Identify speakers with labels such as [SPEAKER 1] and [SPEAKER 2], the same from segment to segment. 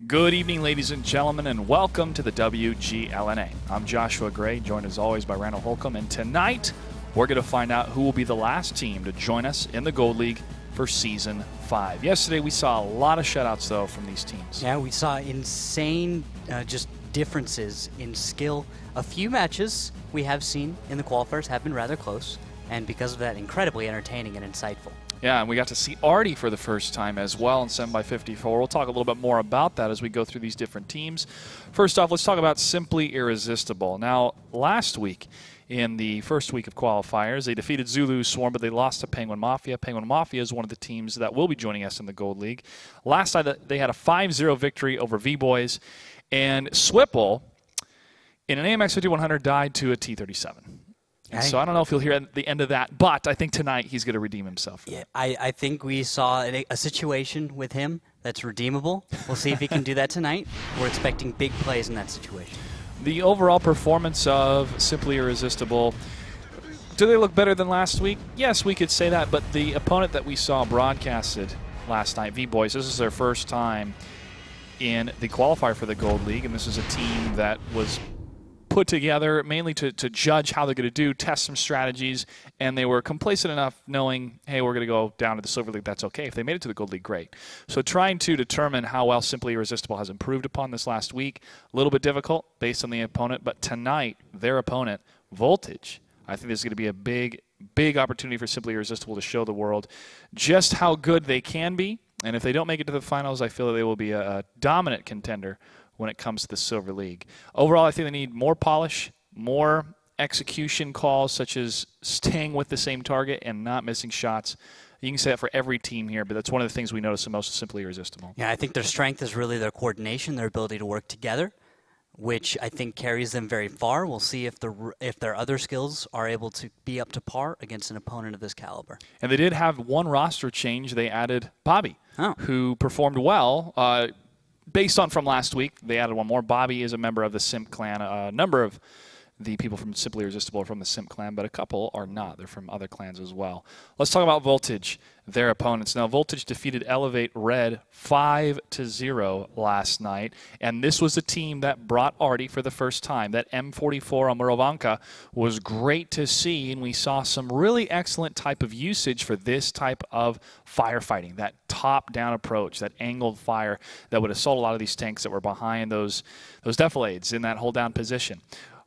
[SPEAKER 1] Good evening, ladies and gentlemen, and welcome to the WGLNA. I'm Joshua Gray, joined as always by Randall Holcomb, and tonight we're going to find out who will be the last team to join us in the Gold League for Season 5. Yesterday we saw a lot of shutouts, though, from these teams.
[SPEAKER 2] Yeah, we saw insane just differences in skill. A few matches we have seen in the qualifiers have been rather close, and because of that, incredibly entertaining and insightful.
[SPEAKER 1] Yeah, and we got to see Artie for the first time as well in 7x54. We'll talk a little bit more about that as we go through these different teams. First off, let's talk about Simply Irresistible. Now, last week, in the first week of qualifiers, they defeated Zulu Swarm, but they lost to Penguin Mafia. Penguin Mafia is one of the teams that will be joining us in the Gold League. Last night, they had a 5-0 victory over V-Boys, and Swipple, in an AMX 5100, died to a T37. And so I don't know if you'll hear at the end of that, but I think tonight he's going to redeem himself.
[SPEAKER 2] Yeah, I think we saw a situation with him that's redeemable. We'll see if he can do that tonight. We're expecting big plays in that situation.
[SPEAKER 1] The overall performance of Simply Irresistible, do they look better than last week? Yes, we could say that, but the opponent that we saw broadcasted last night, V-Boys, this is their first time in the qualifier for the Gold League, and this is a team that was put together mainly to judge how they're going to do, test some strategies, and they were complacent enough knowing, hey, we're going to go down to the Silver League, that's okay. If they made it to the Gold League, great. So trying to determine how well Simply Irresistible has improved upon this last week, a little bit difficult based on the opponent, but tonight, their opponent, Voltage, I think this is going to be a big opportunity for Simply Irresistible to show the world just how good they can be, and if they don't make it to the finals, I feel that they will be a dominant contender when it comes to the Silver League. Overall, I think they need more polish, more execution calls, such as staying with the same target and not missing shots. You can say that for every team here, but that's one of the things we notice the most with Simply Irresistible.
[SPEAKER 2] Yeah, I think their strength is really their coordination, their ability to work together, which I think carries them very far. We'll see if their other skills are able to be up to par against an opponent of this caliber.
[SPEAKER 1] And they did have one roster change. They added Bobby, who performed well. Based on from last week, they added one more. Bobby is a member of the Simp clan. A number of the people from Simply Irresistible are from the Simp clan, but a couple are not. They're from other clans as well. Let's talk about Voltage, their opponents. Now, Voltage defeated Elevate Red 5-0 last night, and this was a team that brought Artie for the first time. That M44 on Prokhorovka was great to see, and we saw some really excellent type of usage for this type of firefighting, that top-down approach, that angled fire that would assault a lot of these tanks that were behind those defilades in that hold-down position.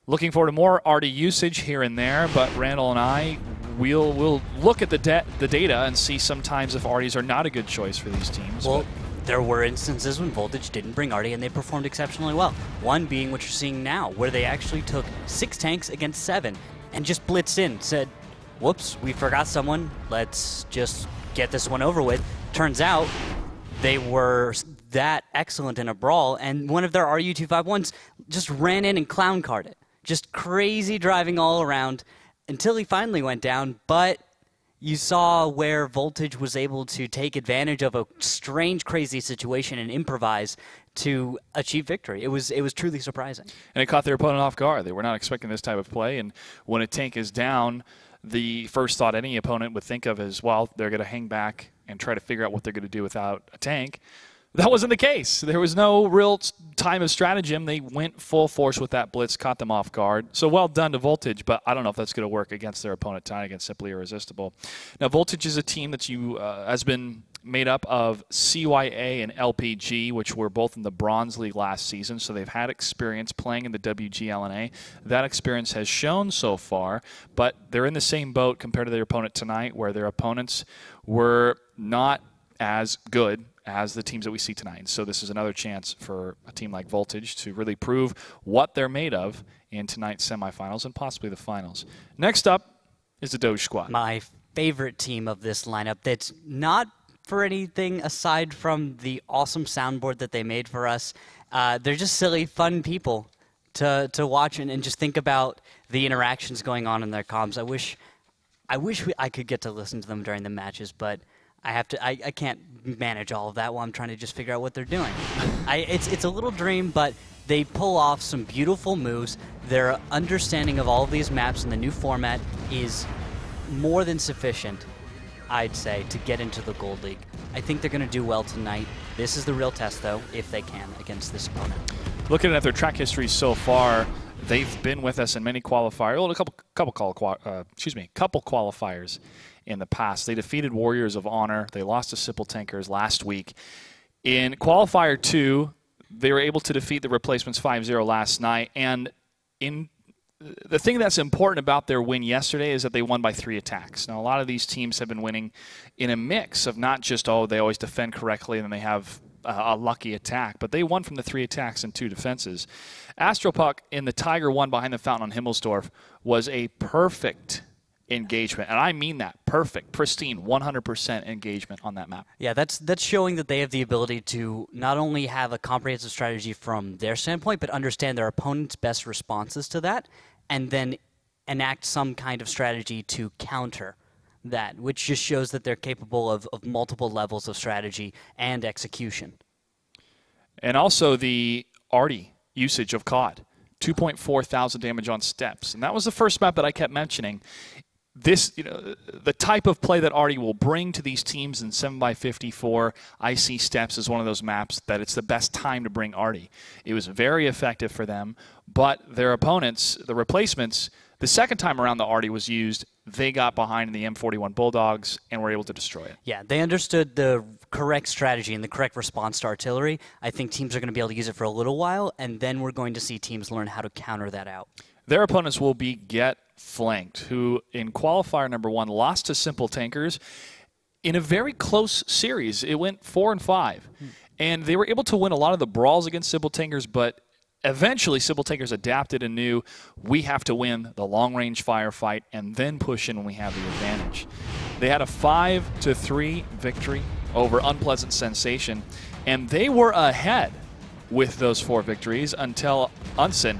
[SPEAKER 1] Looking forward to more Artie usage here and there, but Randall and I, we'll look at the data and see sometimes if Arties are not a good choice for these teams.
[SPEAKER 2] Well, there were instances when Voltage didn't bring Artie and they performed exceptionally well. One being what you're seeing now, where they actually took 6 tanks against 7 and just blitzed in, said, whoops, we forgot someone, let's just get this one over with. Turns out they were that excellent in a brawl, and one of their RU-251s just ran in and clown carded it. Just crazy driving all around until he finally went down, but you saw where Voltage was able to take advantage of a strange, crazy situation and improvise to achieve victory. It was truly surprising.
[SPEAKER 1] And it caught their opponent off guard. They were not expecting this type of play, and when a tank is down, the first thought any opponent would think of is, well, they're going to hang back and try to figure out what they're going to do without a tank. That wasn't the case. There was no real time of stratagem. They went full force with that blitz, caught them off guard. So well done to Voltage, but I don't know if that's going to work against their opponent tonight against Simply Irresistible. Now, Voltage is a team that has been made up of CYA and LPG, which were both in the Bronze League last season, so they've had experience playing in the WGLNA. That experience has shown so far, but they're in the same boat compared to their opponent tonight, where their opponents were not as good as the teams that we see tonight. So this is another chance for a team like Voltage to really prove what they're made of in tonight's semifinals and possibly the finals. Next up is the Doge Squad.
[SPEAKER 2] My favorite team of this lineup that's not for anything aside from the awesome soundboard that they made for us. They're just silly, fun people to watch and just think about the interactions going on in their comms. I wish I could get to listen to them during the matches, but I can't manage all of that while I'm trying to just figure out what they're doing. It's a little dream, but they pull off some beautiful moves. Their understanding of all of these maps and the new format is more than sufficient I'd say, to get into the Gold League. I think they're going to do well tonight. This is the real test, though, if they can, against this opponent.
[SPEAKER 1] Looking at their track history so far, they've been with us in many qualifiers. Well, a couple qualifiers in the past. They defeated Warriors of Honor. They lost to Simple Tankers last week. In Qualifier 2, they were able to defeat the replacements 5-0 last night. And the thing that's important about their win yesterday is that they won by 3 attacks. Now, a lot of these teams have been winning in a mix of not just, oh, they always defend correctly and then they have a lucky attack, but they won from the 3 attacks and 2 defenses. Astropuck in the Tiger 1 behind the fountain on Himmelsdorf was a perfect engagement, and I mean that, perfect, pristine, 100% engagement on that map.
[SPEAKER 2] Yeah, that's showing that they have the ability to not only have a comprehensive strategy from their standpoint, but understand their opponent's best responses to that, and then enact some kind of strategy to counter that, which just shows that they're capable of multiple levels of strategy and execution.
[SPEAKER 1] And also the Artie usage of COD, 2.4 thousand damage on steps. And that was the first map that I kept mentioning. This, the type of play that Artie will bring to these teams in 7x54, I see steps as one of those maps that it's the best time to bring Artie. It was very effective for them, but their opponents, the replacements, the second time around the Artie was used, they got behind in the M41 Bulldogs and were able to destroy it.
[SPEAKER 2] Yeah, they understood the correct strategy and the correct response to artillery. I think teams are going to be able to use it for a little while, and then we're going to see teams learn how to counter that out.
[SPEAKER 1] Their opponents will be Get Flanked, who in qualifier number 1 lost to Simple Tankers in a very close series. It went 4-5. And they were able to win a lot of the brawls against Simple Tankers, but eventually Simple Tankers adapted and knew we have to win the long-range firefight and then push in when we have the advantage. They had a 5-3 victory over Unpleasant Sensation, and they were ahead with those 4 victories until Unsen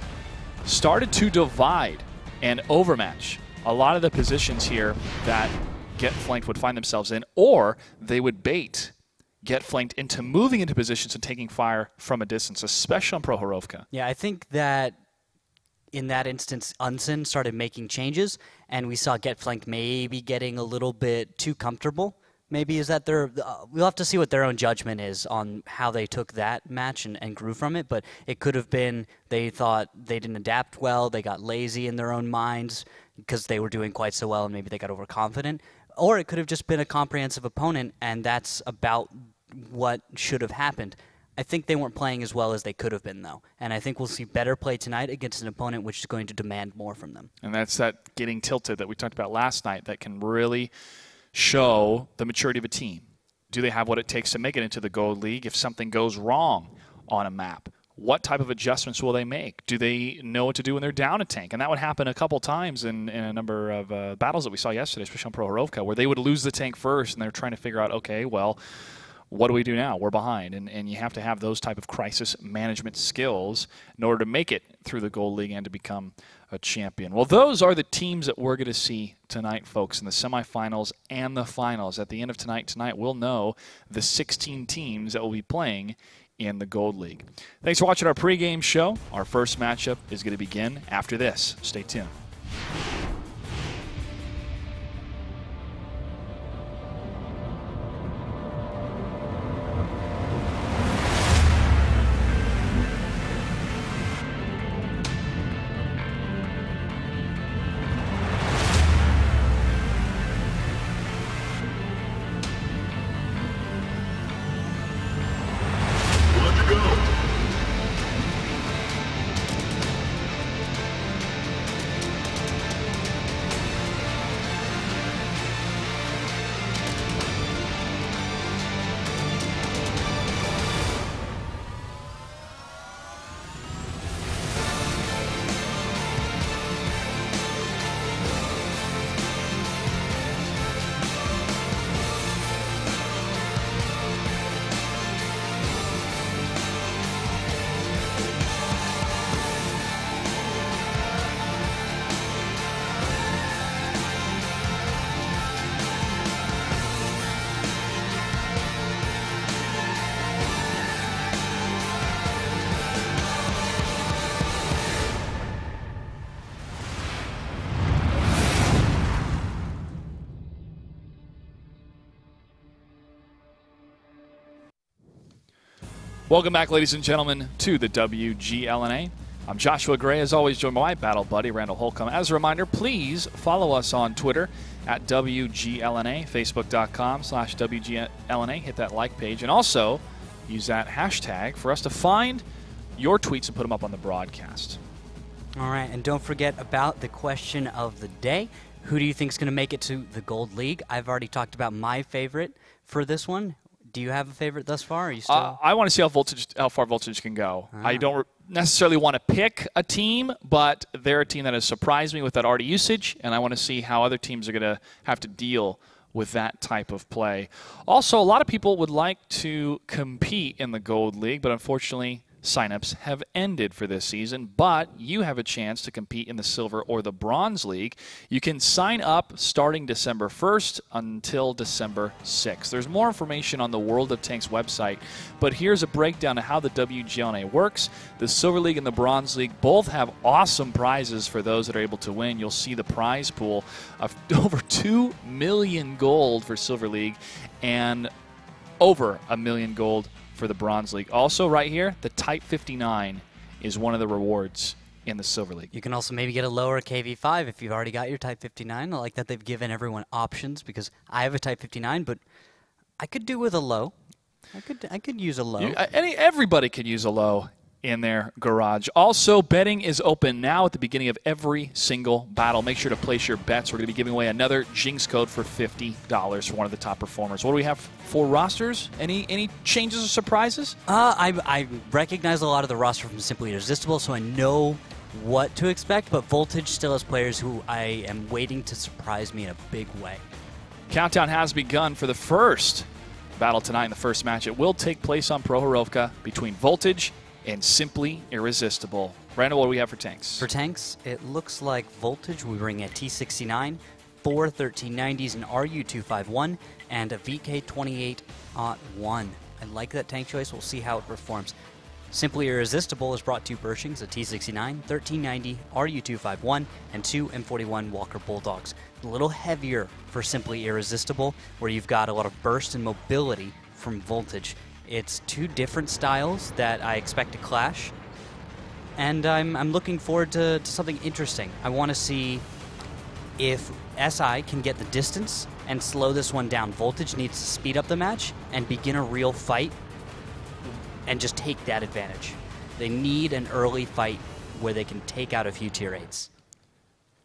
[SPEAKER 1] started to divide and overmatch a lot of the positions here that Get Flanked would find themselves in, or they would bait Get Flanked into moving into positions and taking fire from a distance, especially on Prokhorovka.
[SPEAKER 2] Yeah, I think that in that instance, Unsen started making changes, and we saw Get Flanked maybe getting a little bit too comfortable. Maybe is that we'll have to see what their own judgment is on how they took that match and grew from it, but it could have been they thought they didn't adapt well, they got lazy in their own minds because they were doing quite so well and maybe they got overconfident, or it could have just been a comprehensive opponent and that's about what should have happened. I think they weren't playing as well as they could have been, though, and I think we'll see better play tonight against an opponent which is going to demand more from them.
[SPEAKER 1] And that's that getting tilted that we talked about last night that can really show the maturity of a team. Do they have what it takes to make it into the Gold League if something goes wrong on a map? What type of adjustments will they make? Do they know what to do when they're down a tank? And that would happen a couple times in a number of battles that we saw yesterday, especially on Prokhorovka, where they would lose the tank first and they're trying to figure out, okay, well, what do we do now? We're behind. And you have to have those type of crisis management skills in order to make it through the Gold League and to become a champion. Well, those are the teams that we're going to see tonight, folks, in the semifinals and the finals. At the end of tonight, we'll know the 16 teams that will be playing in the Gold League. Thanks for watching our pregame show. Our first matchup is going to begin after this. Stay tuned. Welcome back, ladies and gentlemen, to the WGLNA. I'm Joshua Gray, as always, joined by my battle buddy, Randall Holcomb. As a reminder, please follow us on Twitter at WGLNA, Facebook.com/WGLNA. Hit that like page, and also use that hashtag for us to find your tweets and put them up on the broadcast.
[SPEAKER 2] All right, and don't forget about the question of the day. Who do you think is going to make it to the Gold League? I've already talked about my favorite for this one. Do you have a favorite thus far? Are you still?
[SPEAKER 1] I want to see how far Voltage can go. I don't necessarily want to pick a team, but they're a team that has surprised me with that already usage, and I want to see how other teams are going to have to deal with that type of play. Also, a lot of people would like to compete in the Gold League, but unfortunately, signups have ended for this season, but you have a chance to compete in the Silver or the Bronze League. You can sign up starting December 1st until December 6th. There's more information on the World of Tanks website, but here's a breakdown of how the WGLNA works. The Silver League and the Bronze League both have awesome prizes for those that are able to win. You'll see the prize pool of over 2 million gold for Silver League and over 1 million gold for the Bronze League. Also right here, the Type 59 is one of the rewards in the Silver League.
[SPEAKER 2] You can also maybe get a lower KV5 if you've already got your Type 59. I like that they've given everyone options because I have a Type 59, but I could do with a low. I could use a low.
[SPEAKER 1] Everybody could use a low in their garage. Also, betting is open now at the beginning of every single battle. Make sure to place your bets. We're going to be giving away another Jinx code for $50 for one of the top performers. What do we have for rosters? Any changes or surprises?
[SPEAKER 2] I recognize a lot of the roster from Simply Irresistible, so I know what to expect, but Voltage still has players who I am waiting to surprise me in a big way.
[SPEAKER 1] Countdown has begun for the first battle tonight in the first match. It will take place on Prokhorovka between Voltage and Simply Irresistible. Randall, what do we have for tanks?
[SPEAKER 2] For tanks, it looks like Voltage will bring a T69, 4 1390s, an RU251, and a VK28-1. I like that tank choice. We'll see how it performs. Simply Irresistible has brought 2 Pershings, a T69, 1390, RU251, and 2 M41 Walker Bulldogs. A little heavier for Simply Irresistible, where you've got a lot of burst and mobility from Voltage. It's 2 different styles that I expect to clash, and I'm looking forward to something interesting. I want to see if SI can get the distance and slow this one down. Voltage needs to speed up the match and begin a real fight and just take that advantage. They need an early fight where they can take out a few tier 8s.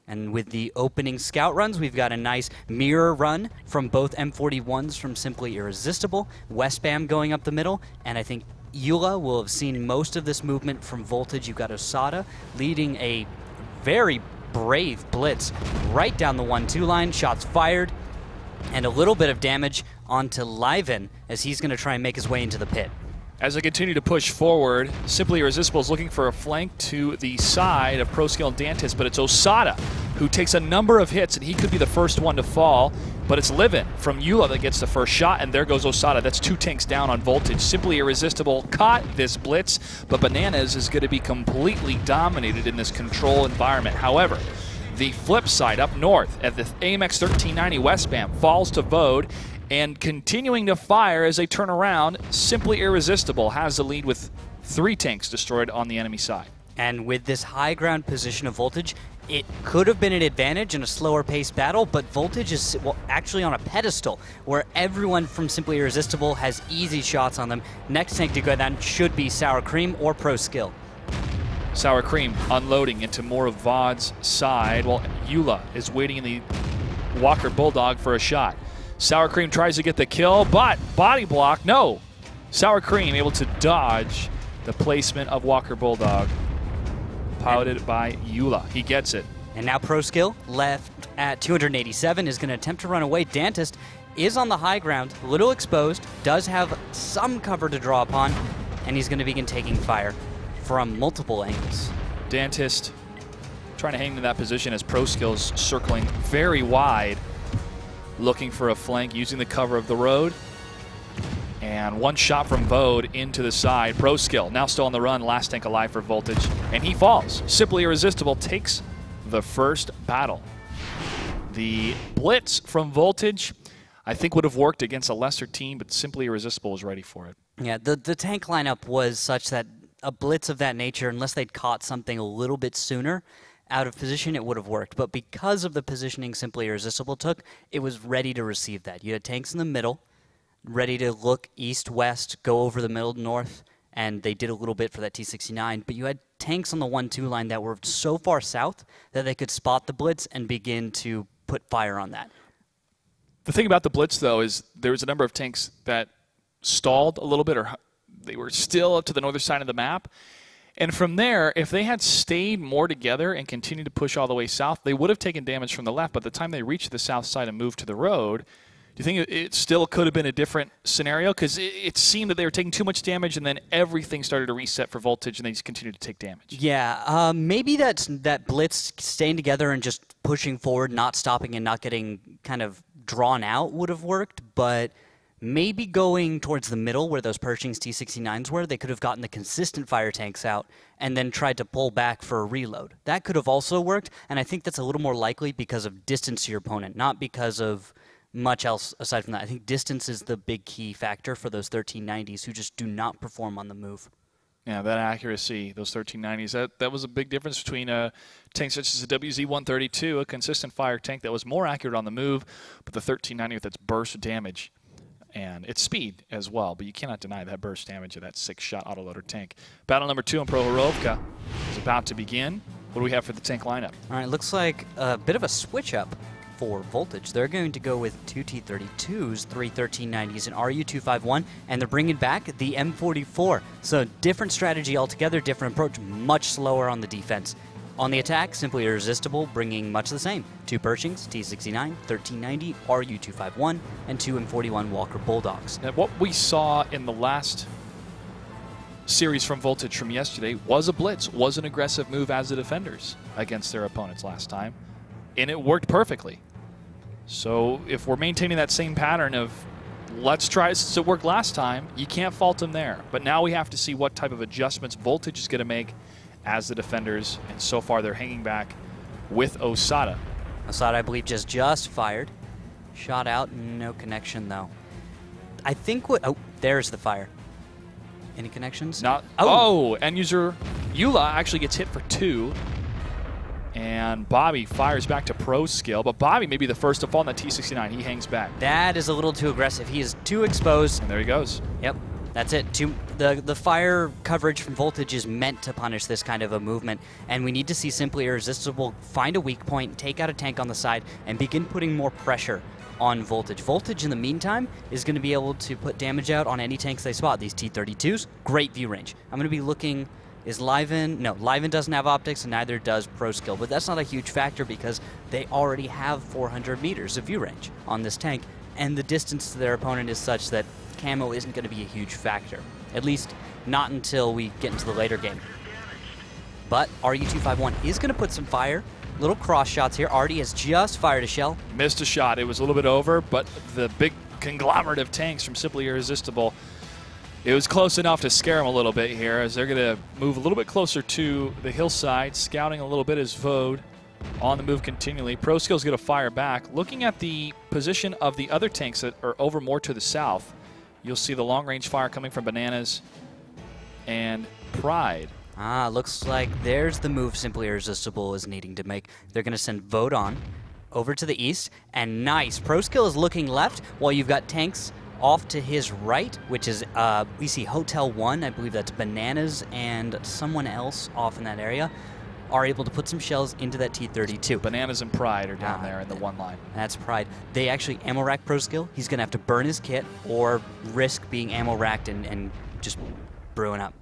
[SPEAKER 2] And with the opening scout runs, we've got a nice mirror run from both M41s from Simply Irresistible, Westbam going up the middle, and I think Eula will have seen most of this movement from Voltage. You've got Osada leading a very brave blitz right down the 1-2 line, shots fired, and a little bit of damage onto Liven as he's going to try and make his way into the pit.
[SPEAKER 1] As they continue to push forward, Simply Irresistible is looking for a flank to the side of ProSkill and Dantis, but it's Osada who takes a number of hits, and he could be the first one to fall, but it's Liven from Eula that gets the first shot, and there goes Osada. That's 2 tanks down on Voltage. Simply Irresistible caught this blitz, but Bananas is going to be completely dominated in this control environment. However, the flip side up north at the AMX 1390 Westbam falls to Vode, and continuing to fire as they turn around, Simply Irresistible has the lead with 3 tanks destroyed on the enemy side.
[SPEAKER 2] And with this high ground position of Voltage, it could have been an advantage in a slower paced battle, but Voltage is actually on a pedestal where everyone from Simply Irresistible has easy shots on them. Next tank to go down should be Sour Cream or ProSkill.
[SPEAKER 1] Sour Cream unloading into more of Vod's side while Eula is waiting in the Walker Bulldog for a shot. Sour Cream tries to get the kill, but body block, no. Sour Cream able to dodge the placement of Walker Bulldog, piloted by Eula. He gets it.
[SPEAKER 2] And now ProSkill, left at 287, is going to attempt to run away. Dantist is on the high ground, a little exposed, does have some cover to draw upon, and he's going to begin taking fire from multiple angles.
[SPEAKER 1] Dantist trying to hang in that position as ProSkill's circling very wide, looking for a flank using the cover of the road. And one shot from Vode into the side. ProSkill now still on the run, last tank alive for Voltage, and he falls. Simply Irresistible takes the first battle. The blitz from Voltage, I think, would have worked against a lesser team, but Simply Irresistible was ready for it.
[SPEAKER 2] Yeah, the tank lineup was such that a blitz of that nature, unless they'd caught something a little bit sooner out of position, it would have worked. But because of the positioning Simply Irresistible took, it was ready to receive that. You had tanks in the middle, ready to look east, west, go over the middle, north, and they did a little bit for that T-69. But you had tanks on the 1-2 line that were so far south that they could spot the blitz and begin to put fire on that.
[SPEAKER 1] The thing about the blitz, though, is there was a number of tanks that stalled a little bit, or they were still up to the northern side of the map. And from there, if they had stayed more together and continued to push all the way south, they would have taken damage from the left. By the time they reached the south side and moved to the road, do you think it still could have been a different scenario? Because it seemed that they were taking too much damage, and then everything started to reset for Voltage, and they just continued to take damage.
[SPEAKER 2] Yeah, maybe that blitz staying together and just pushing forward, not stopping and not getting kind of drawn out would have worked, but maybe going towards the middle where those Pershing's T-69s were, they could have gotten the consistent fire tanks out and then tried to pull back for a reload. That could have also worked, and I think that's a little more likely because of distance to your opponent, not because of much else aside from that. I think distance is the big key factor for those 1390s who just do not perform on the move.
[SPEAKER 1] Yeah, that accuracy, those 1390s, that was a big difference between a tank such as the WZ-132, a consistent fire tank that was more accurate on the move, but the 1390 with its burst damage and its speed as well. But you cannot deny that burst damage of that 6-shot autoloader tank. Battle number 2 in Prokhorovka is about to begin. What do we have for the tank lineup?
[SPEAKER 2] All right, looks like a bit of a switch-up for Voltage. They're going to go with 2 T-32s, 3 1390s, and RU-251, and they're bringing back the M44. So different strategy altogether, different approach, much slower on the defense. On the attack, Simply Irresistible, bringing much the same. 2 Pershings, T-69, 1390, RU-251, and 2 M41 Walker Bulldogs.
[SPEAKER 1] Now, what we saw in the last series from Voltage from yesterday was a blitz, was an aggressive move as the defenders against their opponents last time, and it worked perfectly. So if we're maintaining that same pattern of let's try since it worked last time, you can't fault them there. But now we have to see what type of adjustments Voltage is going to make as the defenders, and so far they're hanging back with Osada.
[SPEAKER 2] Osada, I believe, just fired. Shot out, no connection though. I think what, oh, there's the fire. Any connections?
[SPEAKER 1] Not, oh, end user Eula actually gets hit for 2. And Bobby fires back to pro skill, but Bobby may be the first to fall in that T-69. He hangs back.
[SPEAKER 2] That is a little too aggressive. He is too exposed.
[SPEAKER 1] And there he goes.
[SPEAKER 2] Yep, that's it. The fire coverage from Voltage is meant to punish this kind of a movement, and we need to see Simply Irresistible find a weak point, take out a tank on the side, and begin putting more pressure on Voltage. Voltage, in the meantime, is going to be able to put damage out on any tanks they spot. These T-32s, great view range. I'm going to be looking... Is Liven? No, Liven doesn't have optics, and neither does Pro Skill, but that's not a huge factor because they already have 400 meters of view range on this tank, and the distance to their opponent is such that camo isn't going to be a huge factor, at least not until we get into the later game. But RU-251 is going to put some fire. Little cross shots here. Artie has just fired a shell.
[SPEAKER 1] Missed a shot. It was a little bit over, but the big conglomerate of tanks from Simply Irresistible, it was close enough to scare them a little bit here as they're going to move a little bit closer to the hillside, scouting a little bit as Vode on the move continually. Pro Skill's going to fire back. Looking at the position of the other tanks that are over more to the south, you'll see the long-range fire coming from Bananas and Pride.
[SPEAKER 2] Ah, looks like there's the move Simply Irresistible is needing to make. They're going to send Vode on over to the east, and nice. Pro Skill is looking left while you've got tanks off to his right, which is, we see Hotel 1, I believe that's Bananas and someone else off in that area, are able to put some shells into that T-32.
[SPEAKER 1] Bananas and Pride are down there in the one line.
[SPEAKER 2] That's Pride. They actually ammo rack Pro Skill. He's going to have to burn his kit or risk being ammo racked and just brewing up.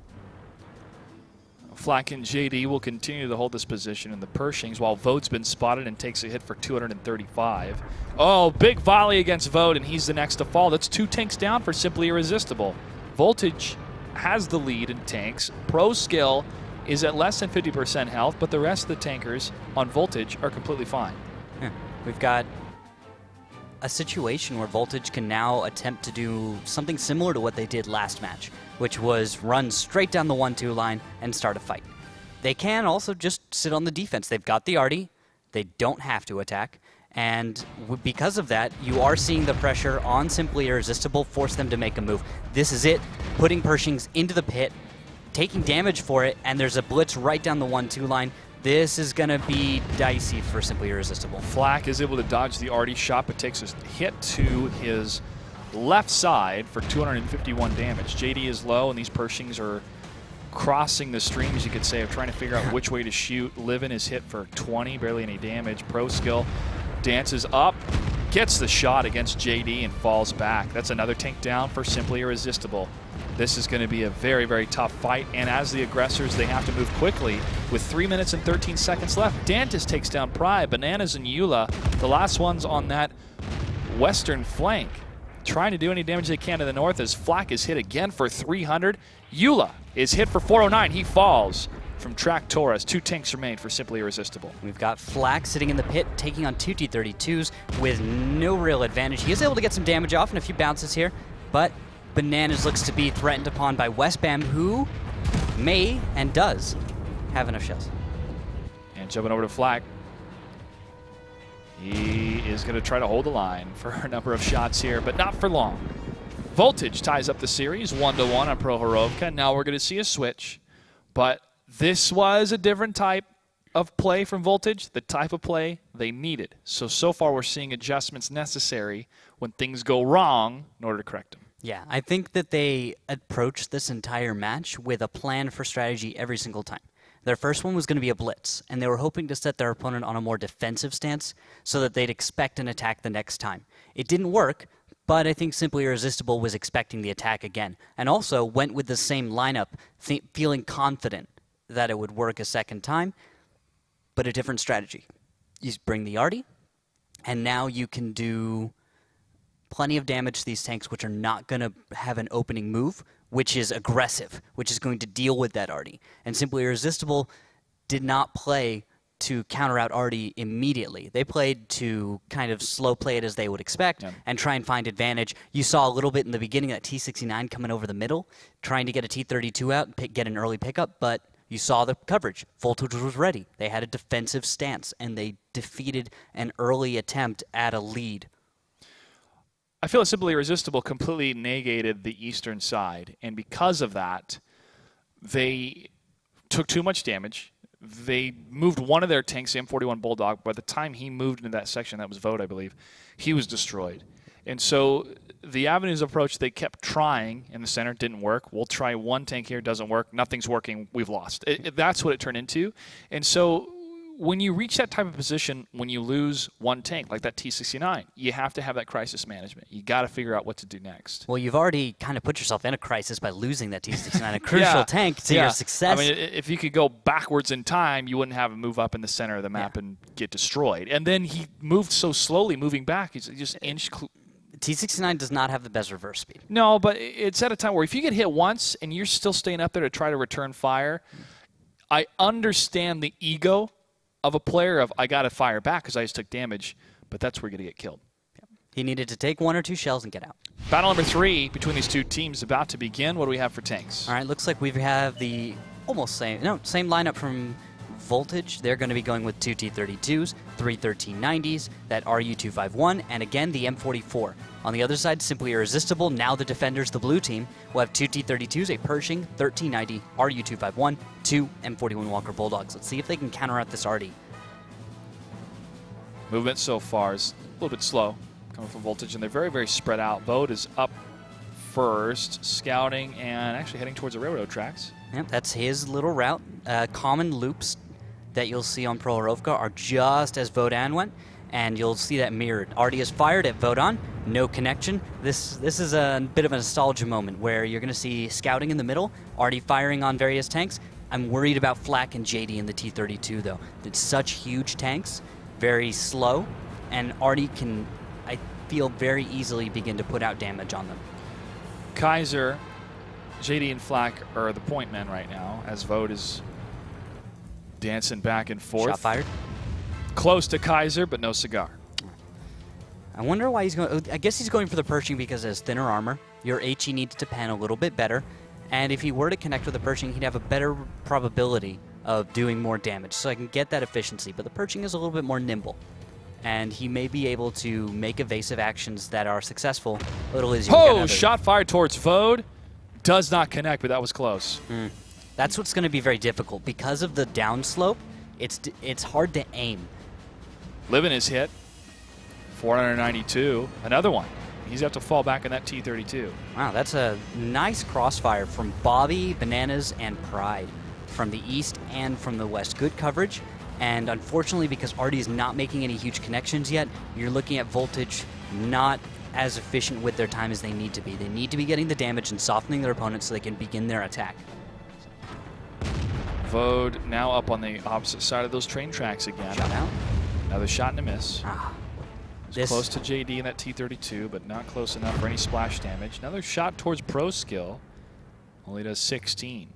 [SPEAKER 1] Flack and JD will continue to hold this position in the Pershings while Vode's been spotted and takes a hit for 235. Oh, big volley against Vode, and he's the next to fall. That's 2 tanks down for Simply Irresistible. Voltage has the lead in tanks. Pro Skill is at less than 50% health, but the rest of the tankers on Voltage are completely fine.
[SPEAKER 2] Yeah. We've got a situation where Voltage can now attempt to do something similar to what they did last match, which was run straight down the 1-2 line and start a fight. They can also just sit on the defense. They've got the Artie. They don't have to attack. And because of that, you are seeing the pressure on Simply Irresistible force them to make a move. This is it, putting Pershings into the pit, taking damage for it, and there's a blitz right down the 1-2 line. This is going to be dicey for Simply Irresistible.
[SPEAKER 1] Flack is able to dodge the Artie shot, but takes a hit to his left side for 251 damage. JD is low, and these Pershings are crossing the streams, you could say, of trying to figure out which way to shoot. Livin is hit for 20, barely any damage. Pro Skill dances up, gets the shot against JD, and falls back. That's another tank down for Simply Irresistible. This is going to be a very, very tough fight, and as the aggressors, they have to move quickly. With 3 minutes and 13 seconds left, Dantis takes down Pride. Bananas and Eula, the last ones on that western flank, trying to do any damage they can to the north as Flack is hit again for 300. Eula is hit for 409. He falls from Track Torres. 2 tanks remain for Simply Irresistible.
[SPEAKER 2] We've got Flack sitting in the pit, taking on 2 T-32s with no real advantage. He is able to get some damage off and a few bounces here, but Bananas looks to be threatened upon by Westbam, who may and does have enough shells.
[SPEAKER 1] And jumping over to Flack. He is going to try to hold the line for a number of shots here, but not for long. Voltage ties up the series 1-1 on Prokhorovka. Now we're going to see a switch, but this was a different type of play from Voltage, the type of play they needed. So far we're seeing adjustments necessary when things go wrong in order to correct them.
[SPEAKER 2] Yeah, I think that they approached this entire match with a plan for strategy every single time. Their first one was going to be a blitz, and they were hoping to set their opponent on a more defensive stance so that they'd expect an attack the next time. It didn't work, but I think Simply Irresistible was expecting the attack again, and also went with the same lineup, feeling confident that it would work a second time, but a different strategy. You bring the Artie, and now you can do plenty of damage to these tanks, which are not going to have an opening move, which is aggressive, which is going to deal with that Artie. And Simply Irresistible did not play to counter out Artie immediately. They played to kind of slow play it as they would expect and try and find advantage. You saw a little bit in the beginning that T-69 coming over the middle, trying to get a T-32 out and get an early pickup, but you saw the coverage. Voltage was ready. They had a defensive stance, and they defeated an early attempt at a lead.
[SPEAKER 1] I feel Simply Irresistible completely negated the eastern side, and because of that, they took too much damage. They moved one of their tanks, the M41 Bulldog. By the time he moved into that section, that was Vote, I believe, he was destroyed. And so the Avenues approach, they kept trying in the center, didn't work. We'll try one tank here, doesn't work. Nothing's working, we've lost. That's what it turned into. And so when you reach that type of position, when you lose one tank, like that T-69, you have to have that crisis management. You got to figure out what to do next.
[SPEAKER 2] Well, you've already kind of put yourself in a crisis by losing that T-69, a crucial tank to your success.
[SPEAKER 1] I mean, if you could go backwards in time, you wouldn't have him move up in the center of the map and get destroyed. And then he moved so slowly, moving back, he's just inch.
[SPEAKER 2] T-69 does not have the best reverse speed.
[SPEAKER 1] No, but it's at a time where if you get hit once and you're still staying up there to try to return fire, I understand the ego of a player of, I got to fire back because I just took damage, but that's where you're going to get killed.
[SPEAKER 2] Yep. He needed to take 1 or 2 shells and get out.
[SPEAKER 1] Battle number 3 between these two teams about to begin. What do we have for tanks?
[SPEAKER 2] All right, looks like we have the almost same lineup from Voltage. They're going to be going with 2 T-32s, 3 1390s, that RU-251, and again the M44. On the other side, Simply Irresistible, now the defenders, the blue team, will have 2 T-32s, a Pershing, 1390, RU-251, 2 M41 Walker Bulldogs. Let's see if they can counter out this Artie.
[SPEAKER 1] Movement so far is a little bit slow coming from Voltage, and they're very, very spread out. Vote is up first, scouting, and actually heading towards the railroad tracks.
[SPEAKER 2] Yep, that's his little route. Common loops that you'll see on Prokhorovka are just as Vodan went, and you'll see that mirrored. Artie is fired at Vodan, no connection. This is a bit of a nostalgia moment where you're going to see scouting in the middle, Artie firing on various tanks. I'm worried about Flack and JD in the T-32 though. It's such huge tanks, very slow, and Artie can, I feel, very easily begin to put out damage on them.
[SPEAKER 1] Kaiser, JD, and Flack are the point men right now as Vote is dancing back and forth.
[SPEAKER 2] Shot fired.
[SPEAKER 1] Close to Kaiser, but no cigar.
[SPEAKER 2] I wonder why he's going. I guess he's going for the Pershing because it has thinner armor. Your HE needs to pen a little bit better, and if he were to connect with the Pershing, he'd have a better probability of doing more damage. So I can get that efficiency, but the Pershing is a little bit more nimble. and he may be able to make evasive actions that are successful a little easier.
[SPEAKER 1] Oh, shot fired towards Vode. Does not connect, but that was close.
[SPEAKER 2] That's what's going to be very difficult. Because of the downslope, it's hard to aim.
[SPEAKER 1] Livin is hit. 492. Another one. He's have to fall back in that T-32.
[SPEAKER 2] Wow, that's a nice crossfire from Bobby, Bananas, and Pride from the east and from the west. Good coverage, and unfortunately, because Artie is not making any huge connections yet, you're looking at Voltage not as efficient with their time as they need to be. They need to be getting the damage and softening their opponents so they can begin their attack.
[SPEAKER 1] Vode now up on the opposite side of those train tracks again.
[SPEAKER 2] Shot out.
[SPEAKER 1] Another shot and a miss.
[SPEAKER 2] This
[SPEAKER 1] Close to JD in that T-32, but not close enough for any splash damage. Another shot towards Pro Skill. Only does 16.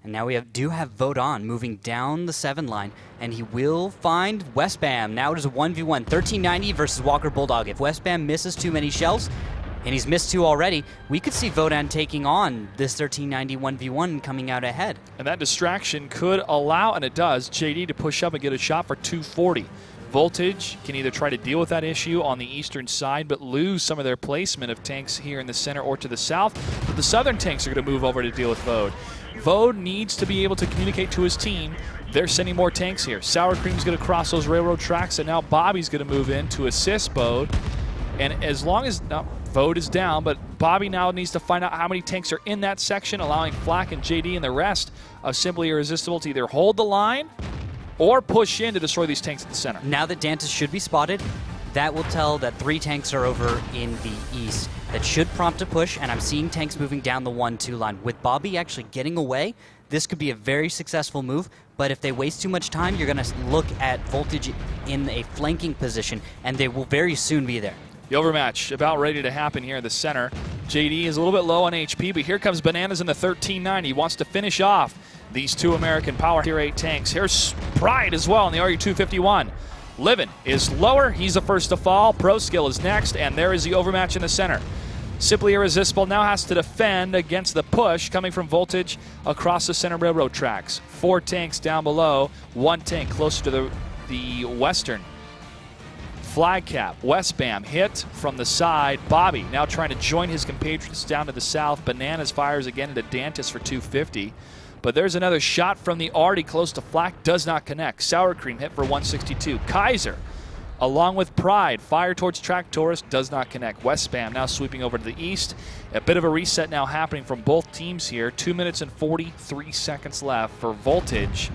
[SPEAKER 2] And now we do have Vodon moving down the 7 line, and he will find Westbam. Now it is a 1v1, 1390 versus Walker Bulldog. If Westbam misses too many shells, and he's missed 2 already, we could see Vodon taking on this 1390 1v1 and coming out ahead.
[SPEAKER 1] And that distraction could allow, and it does, JD to push up and get a shot for 240. Voltage can either try to deal with that issue on the eastern side, but lose some of their placement of tanks here in the center or to the south. But the southern tanks are going to move over to deal with Vode. Vode needs to be able to communicate to his team. They're sending more tanks here. Sour Cream's going to cross those railroad tracks, and now Bobby's going to move in to assist Vode. And as long as Vode is down, but Bobby now needs to find out how many tanks are in that section, allowing Flak and JD and the rest of Simply Irresistible to either hold the line or push in to destroy these tanks at the center.
[SPEAKER 2] Now that Dantas should be spotted, that will tell that 3 tanks are over in the east. That should prompt a push, and I'm seeing tanks moving down the 1-2 line. With Bobby actually getting away, this could be a very successful move, but if they waste too much time, you're going to look at Voltage in a flanking position, and they will very soon be there.
[SPEAKER 1] The overmatch about ready to happen here in the center. JD is a little bit low on HP, but here comes Bananas in the 1390. He wants to finish off these 2 American Power Tier 8 tanks. Here's Pride as well in the RU-251. Livin is lower. He's the first to fall. Pro Skill is next, and there is the overmatch in the center. Simply Irresistible now has to defend against the push coming from Voltage across the center railroad tracks. 4 tanks down below, 1 tank closer to the western flag cap. Westbam hit from the side. Bobby now trying to join his compatriots down to the south. Bananas fires again into Dantas for 250. But there's another shot from the Artie close to Flak. Does not connect. Sour Cream hit for 162. Kaiser, along with Pride, fire towards Track Taurus. Does not connect. Westbam now sweeping over to the east. A bit of a reset now happening from both teams here. 2 minutes and 43 seconds left for Voltage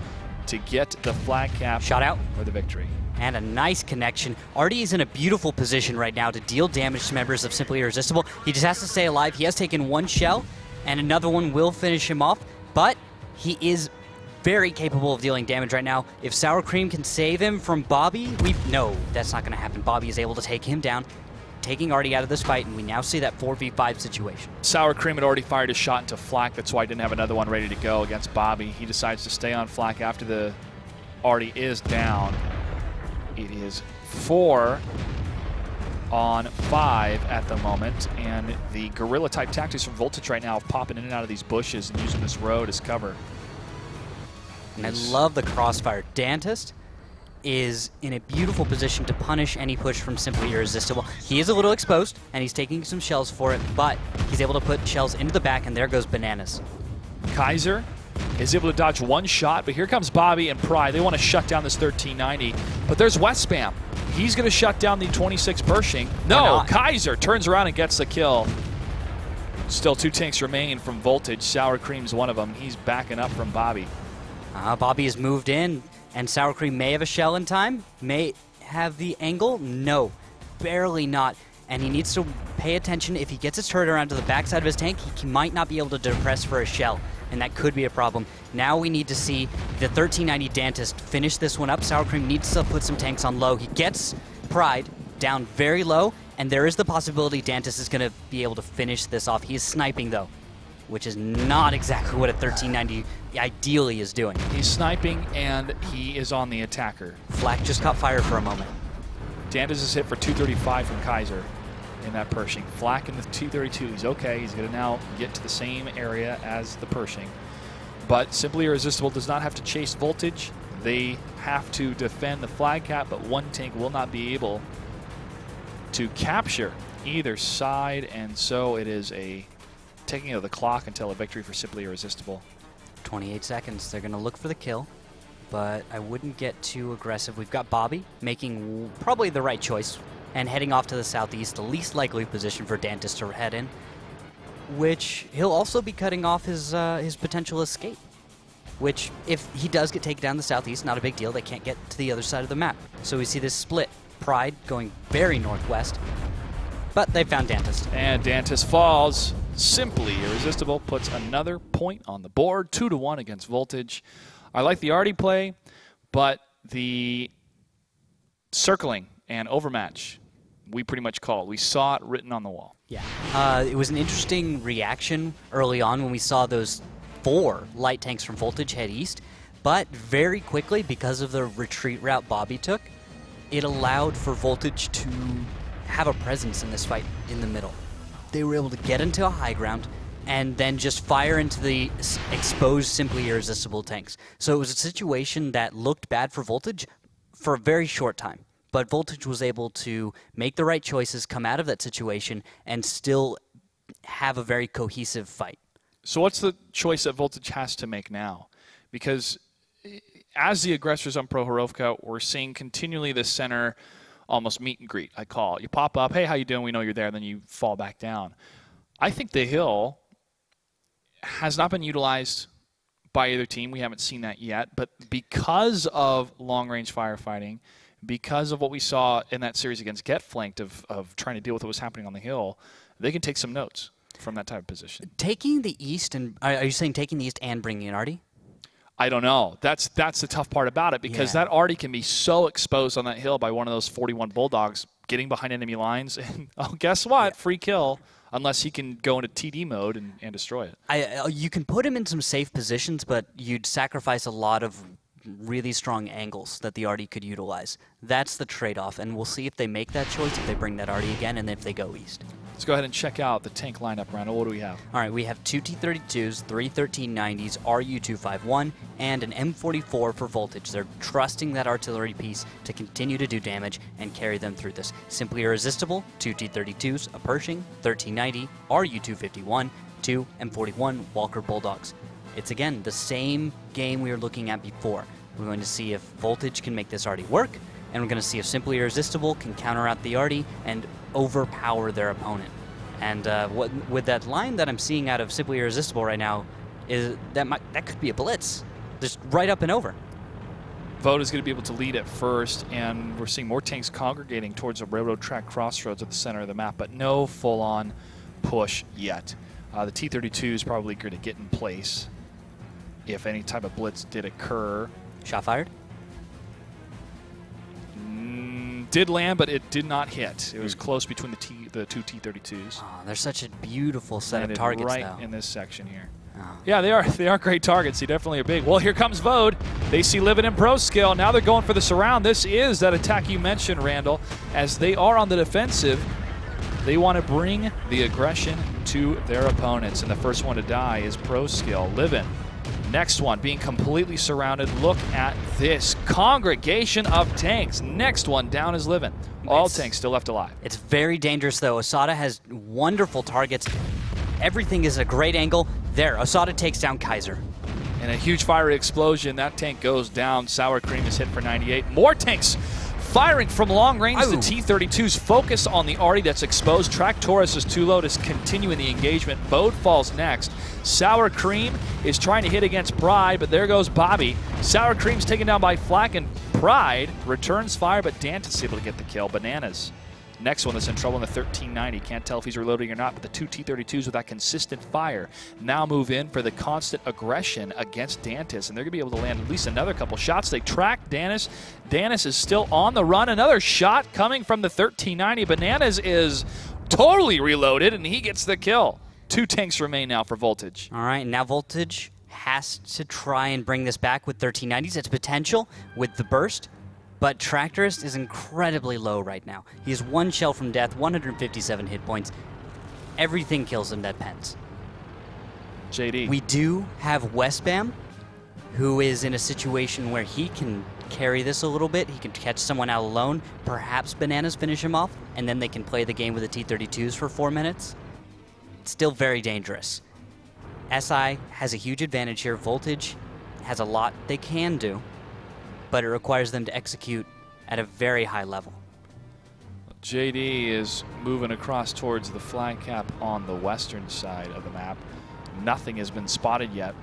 [SPEAKER 1] to get the flag cap.
[SPEAKER 2] Shot out
[SPEAKER 1] for the victory.
[SPEAKER 2] And a nice connection. Artie is in a beautiful position right now to deal damage to members of Simply Irresistible. He just has to stay alive. He has taken 1 shell, and another one will finish him off, but he is very capable of dealing damage right now. If Sour Cream can save him from Bobby, no, that's not going to happen. Bobby is able to take him down, taking Artie out of this fight, and we now see that 4v5 situation.
[SPEAKER 1] Sour Cream had already fired a shot into Flak. That's why I didn't have another one ready to go against Bobby. He decides to stay on Flak after the Artie is down. It is 4 on 5 at the moment, and the guerrilla-type tactics from Voltage right now popping in and out of these bushes and using this road as cover.
[SPEAKER 2] And I love the crossfire. Dantas is in a beautiful position to punish any push from Simply Irresistible. He is a little exposed, and he's taking some shells for it, but he's able to put shells into the back, and there goes Bananas.
[SPEAKER 1] Kaiser is able to dodge 1 shot, but here comes Bobby and Pride. They want to shut down this 1390, but there's Westbam. He's going to shut down the 26 Pershing. No, Kaiser turns around and gets the kill. Still 2 tanks remain from Voltage. Sour Cream's one of them. He's backing up from Bobby.
[SPEAKER 2] Bobby has moved in, and Sour Cream may have a shell in time, may have the angle. No, barely not. And he needs to pay attention. If he gets his turret around to the backside of his tank, he might not be able to depress for a shell, and that could be a problem. Now we need to see the 1390 Dantas finish this one up. Sour Cream needs to put some tanks on low. He gets Pride down very low, and there is the possibility Dantas is going to be able to finish this off. He is sniping, though, which is not exactly what a 1390 ideally is doing.
[SPEAKER 1] He's sniping, and he is on the attacker.
[SPEAKER 2] Flak just caught fire for a moment.
[SPEAKER 1] Dantas is hit for 235 from Kaiser in that Pershing. Flak in the 232. He's okay. He's going to now get to the same area as the Pershing. But Simply Irresistible does not have to chase Voltage. They have to defend the flag cap, but one tank will not be able to capture either side, and so it is a taking of the clock until a victory for Simply Irresistible.
[SPEAKER 2] 28 seconds. They're going to look for the kill, but I wouldn't get too aggressive. We've got Bobby making probably the right choice and heading off to the southeast, the least likely position for Dantis to head in, which he'll also be cutting off his potential escape, which if he does get taken down the southeast, not a big deal. They can't get to the other side of the map. So we see this split. Pride going very northwest, but they found Dantis.
[SPEAKER 1] And Dantis falls. Simply Irresistible puts another point on the board, 2-1 against Voltage. I like the arty play, but the circling and overmatch, we pretty much called. We saw it written on the wall.
[SPEAKER 2] Yeah. It was an interesting reaction early on when we saw those 4 light tanks from Voltage head east, but very quickly, because of the retreat route Bobby took, it allowed for Voltage to have a presence in this fight in the middle. They were able to get into a high ground and then just fire into the exposed Simply Irresistible tanks. So it was a situation that looked bad for Voltage for a very short time. But Voltage was able to make the right choices, come out of that situation, and still have a very cohesive fight.
[SPEAKER 1] So what's the choice that Voltage has to make now? Because as the aggressors on Prokhorovka, we're seeing continually the center almost meet and greet, I call it. You pop up, hey, how you doing? We know you're there, and then you fall back down. I think the hill has not been utilized by either team. We haven't seen that yet. But because of long-range firefighting, because of what we saw in that series against Get Flanked of trying to deal with what was happening on the hill, they can take some notes from that type of position.
[SPEAKER 2] Taking the east, and are you saying taking the east and bringing in arty?
[SPEAKER 1] I don't know. That's the tough part about it, because that arty can be so exposed on that hill by one of those 41 Bulldogs getting behind enemy lines. And guess what? Free kill, unless he can go into TD mode and destroy it.
[SPEAKER 2] You can put him in some safe positions, but you'd sacrifice a lot of really strong angles that the arty could utilize. That's the trade-off, and we'll see if they make that choice, if they bring that arty again, and if they go east.
[SPEAKER 1] Let's go ahead and check out the tank lineup, Randall. What do we have?
[SPEAKER 2] All right, we have 2 T-32s, 3 1390s, RU-251, and an M44 for Voltage. They're trusting that artillery piece to continue to do damage and carry them through this. Simply Irresistible, 2 T-32s, a Pershing, 1390, RU-251, 2 M41 Walker Bulldogs. It's, again, the same game we were looking at before. We're going to see if Voltage can make this arty work, and we're going to see if Simply Irresistible can counter out the arty and overpower their opponent. And with that line that I'm seeing out of Simply Irresistible right now, is that could be a blitz, just right up and over.
[SPEAKER 1] Vote is going to be able to lead at first, and we're seeing more tanks congregating towards a railroad track crossroads at the center of the map, but no full-on push yet. The T-32 is probably going to get in place if any type of blitz did occur.
[SPEAKER 2] Shot fired?
[SPEAKER 1] Did land, but it did not hit. It was close between the two T-32s.
[SPEAKER 2] Oh, they're such a beautiful set of
[SPEAKER 1] Landed
[SPEAKER 2] targets,
[SPEAKER 1] right
[SPEAKER 2] though.
[SPEAKER 1] in this section here.
[SPEAKER 2] Oh.
[SPEAKER 1] Yeah, they are great targets. They definitely are big. Well, here comes Vode. They see Livin in pro scale. Now they're going for the surround. This is that attack you mentioned, Randall. As they are on the defensive, they want to bring the aggression to their opponents. And the first one to die is pro scale. Livin. Next one, being completely surrounded. Look at this congregation of tanks. Next one down is Livin. All tanks still left alive.
[SPEAKER 2] It's very dangerous, though. Osada has wonderful targets. Everything is a great angle. There, Osada takes down Kaiser.
[SPEAKER 1] And a huge fiery explosion. That tank goes down. Sour Cream is hit for 98. More tanks firing from long range. The T-32s focus on the arty that's exposed. Track Taurus is too low to continue in the engagement. Bode falls next. Sour Cream is trying to hit against Pride, but there goes Bobby. Sour Cream's taken down by Flak, and Pride returns fire, but Dantis is able to get the kill. Bananas. Next one that's in trouble in the 1390. Can't tell if he's reloading or not, but the 2 T-32s with that consistent fire now move in for the constant aggression against Dantis, and they're going to be able to land at least another couple shots. They track Dantis. Dantis is still on the run. Another shot coming from the 1390. Bananas is totally reloaded, and he gets the kill. 2 tanks remain now for Voltage.
[SPEAKER 2] All right, now Voltage has to try and bring this back with 1390s. It's potential with the burst. But Tractorist is incredibly low right now. He is 1 shell from death, 157 hit points. Everything kills him that pens.
[SPEAKER 1] JD.
[SPEAKER 2] We do have Westbam, who is in a situation where he can carry this a little bit. He can catch someone out alone. Perhaps Bananas finish him off, and then they can play the game with the T-32s for 4 minutes. It's still very dangerous. SI has a huge advantage here. Voltage has a lot they can do, but it requires them to execute at a very high level.
[SPEAKER 1] JD is moving across towards the flag cap on the western side of the map. Nothing has been spotted yet,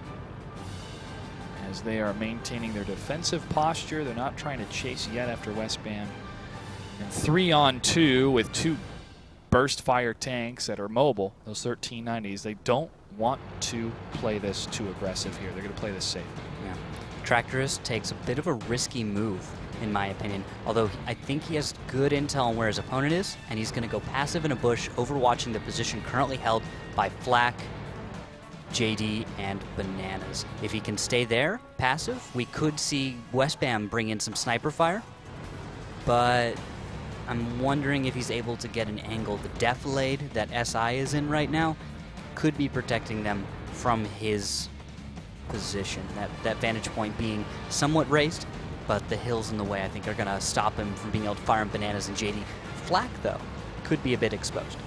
[SPEAKER 1] as they are maintaining their defensive posture. They're not trying to chase yet after Westbam. And 3-on-2 with 2 burst fire tanks that are mobile, those 1390s. They don't want to play this too aggressive here. They're going to play this safe.
[SPEAKER 2] Yeah. Tractorist takes a bit of a risky move, in my opinion, although I think he has good intel on where his opponent is, and he's going to go passive in a bush, overwatching the position currently held by Flak, JD, and Bananas. If he can stay there, passive, we could see Westbam bring in some sniper fire, but I'm wondering if he's able to get an angle. The defilade that SI is in right now could be protecting them from his position. That vantage point being somewhat raised, but the hills in the way, I think, are going to stop him from being able to fire on Bananas and JD. Flak, though, could be a bit exposed.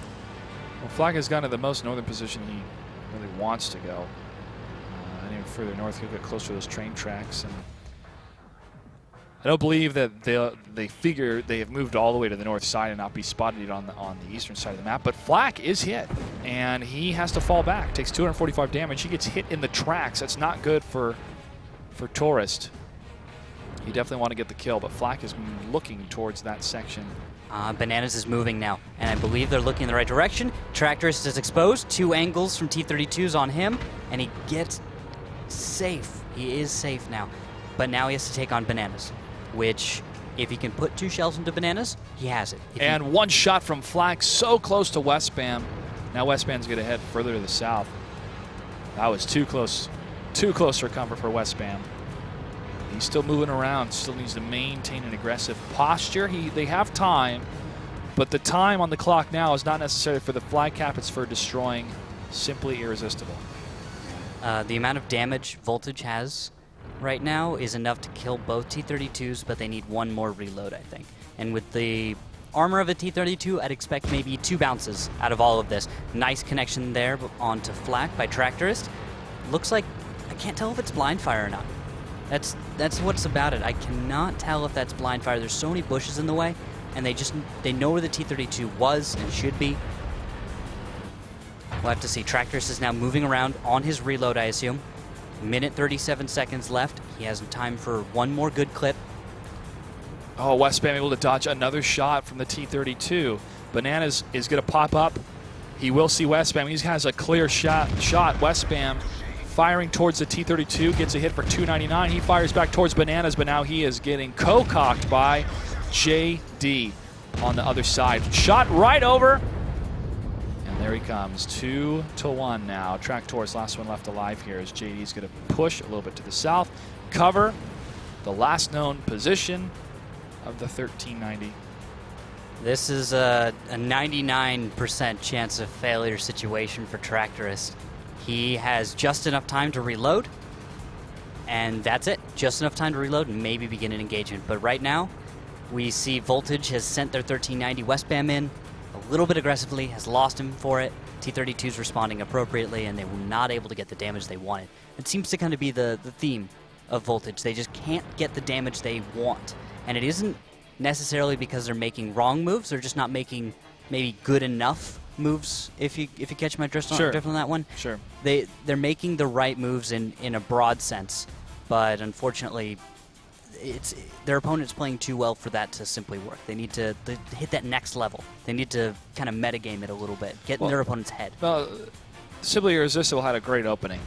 [SPEAKER 1] Well, Flak has gone to the most northern position he really wants to go. Any further north, he'll get closer to those train tracks. And I don't believe that they figure they have moved all the way to the north side and not be spotted on the eastern side of the map. But Flak is hit, and he has to fall back. Takes 245 damage. He gets hit in the tracks. That's not good for Tourist. You definitely want to get the kill, but Flak is looking towards that section.
[SPEAKER 2] Bananas is moving now, and I believe they're looking in the right direction. Tractorist is exposed. 2 angles from T-32s on him, and he gets safe. He is safe now, but now he has to take on Bananas, which, if he can put 2 shells into Bananas, he has it.
[SPEAKER 1] And 1 shot from Flak, so close to Westbam. Now Westbam's going to head further to the south. That was too close for comfort for Westbam. He's still moving around, still needs to maintain an aggressive posture. They have time, but the time on the clock now is not necessarily for the flag cap, it's for destroying simply Irresistible.
[SPEAKER 2] The amount of damage Voltage has right now is enough to kill both T-32s, but they need 1 more reload, I think. And with the armor of a T-32, I'd expect maybe 2 bounces out of all of this. Nice connection there onto Flak by Tractorist. Looks like, I can't tell if it's blind fire or not. That's what's about it. I cannot tell if that's blind fire. There's so many bushes in the way, and they know where the T-32 was and should be. We'll have to see. Tractorist is now moving around on his reload, I assume. Minute 37 seconds left. He has time for 1 more good clip.
[SPEAKER 1] Oh, Westbam able to dodge another shot from the T-32. Bananas is going to pop up. He will see Westbam. He has a clear shot. Westbam firing towards the T-32, gets a hit for 299. He fires back towards Bananas, but now he is getting co-cocked by JD on the other side. Shot right over, and there he comes. 2-1 now. Tractor's last one left alive here as JD's going to push a little bit to the south, cover the last known position of the 1390.
[SPEAKER 2] This is a 99% chance of failure situation for Tractorist. He has just enough time to reload, and that's it. Just enough time to reload and maybe begin an engagement. But right now, we see Voltage has sent their 1390 Westbam in a little bit aggressively, has lost him for it. T-32's responding appropriately, and they were not able to get the damage they wanted. It seems to kind of be the theme of Voltage. They just can't get the damage they want. And it isn't necessarily because they're making wrong moves. They're just not making maybe good enough moves, if you catch my drift on that one.
[SPEAKER 1] Sure.
[SPEAKER 2] They're making the right moves in a broad sense, but unfortunately, their opponent's playing too well for that to simply work. They need to hit that next level. They need to kind of metagame it a little bit, get in their opponent's head.
[SPEAKER 1] Well, Simply Irresistible had a great opening.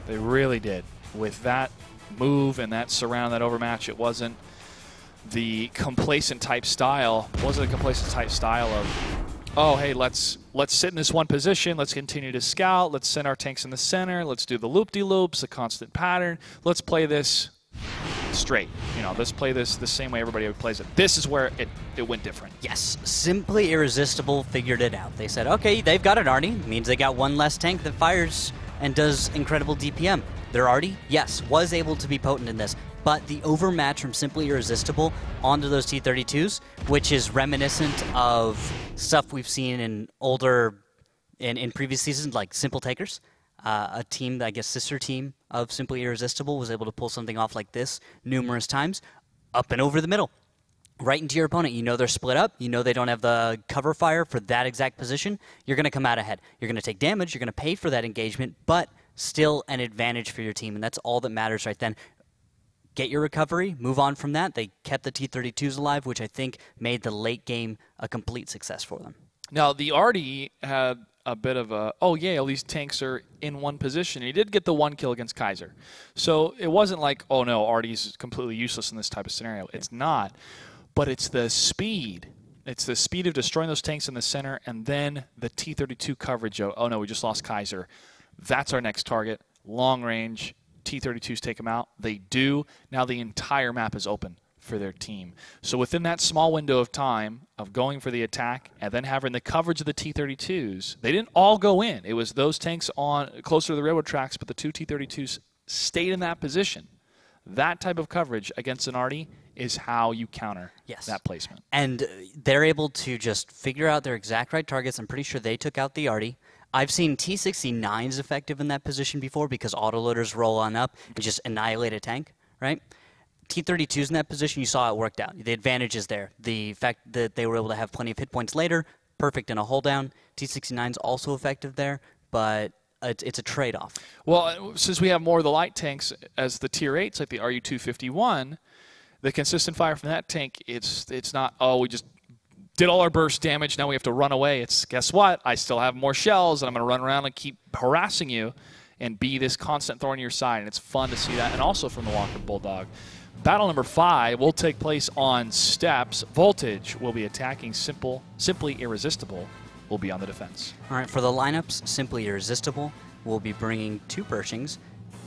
[SPEAKER 1] They really did. With that move and that surround, that overmatch, it wasn't the complacent type style. It wasn't a complacent type style of, oh, hey, let's sit in this one position. Let's continue to scout. Let's send our tanks in the center. Let's do the loop-de-loops, the constant pattern. Let's play this straight. Let's play this the same way everybody plays it. This is where it went different.
[SPEAKER 2] Yes, Simply Irresistible figured it out. They said, okay, they've got an Arnie. Means they got 1 less tank that fires and does incredible DPM. Their Artie, yes, was able to be potent in this, but the overmatch from Simply Irresistible onto those T-32s, which is reminiscent of stuff we've seen in in previous seasons, like Simple Takers. A team, I guess sister team of Simply Irresistible, was able to pull something off like this numerous times, up and over the middle, right into your opponent. You know they're split up. You know they don't have the cover fire for that exact position. You're going to come out ahead. You're going to take damage. You're going to pay for that engagement, but still an advantage for your team, and that's all that matters right then. Get your recovery, move on from that. They kept the T-32s alive, which I think made the late game a complete success for them.
[SPEAKER 1] Now, the Artie had a bit of a, oh yeah, all these tanks are in one position. He did get the 1 kill against Kaiser. So it wasn't like, oh no, Artie's completely useless in this type of scenario. It's not. But it's the speed. It's the speed of destroying those tanks in the center, and then the T-32 coverage of, oh no, we just lost Kaiser. That's our next target. Long range, T-32s take them out. They do. Now the entire map is open for their team. So within that small window of time of going for the attack and then having the coverage of the T-32s, they didn't all go in. It was those tanks on closer to the railroad tracks, but the 2 T-32s stayed in that position. That type of coverage against an Artie is how you counter that placement.
[SPEAKER 2] And they're able to just figure out their exact right targets. I'm pretty sure they took out the Artie. I've seen T-69s effective in that position before because autoloaders roll on up and just annihilate a tank, right? T-32s in that position, you saw it worked out. The advantage is there. The fact that they were able to have plenty of hit points later, perfect in a hold down. T-69's also effective there, but it's a trade-off.
[SPEAKER 1] Well, since we have more of the light tanks as the tier 8s, like the RU-251, the consistent fire from that tank, it's not, oh, we just did all our burst damage, now we have to run away. It's, guess what? I still have more shells, and I'm going to run around and keep harassing you and be this constant thorn in your side, and it's fun to see that. And also from the Walker Bulldog. Battle number 5 will take place on steps. Voltage will be attacking Simply Irresistible will be on the defense.
[SPEAKER 2] All right, for the lineups, Simply Irresistible will be bringing 2 Pershings,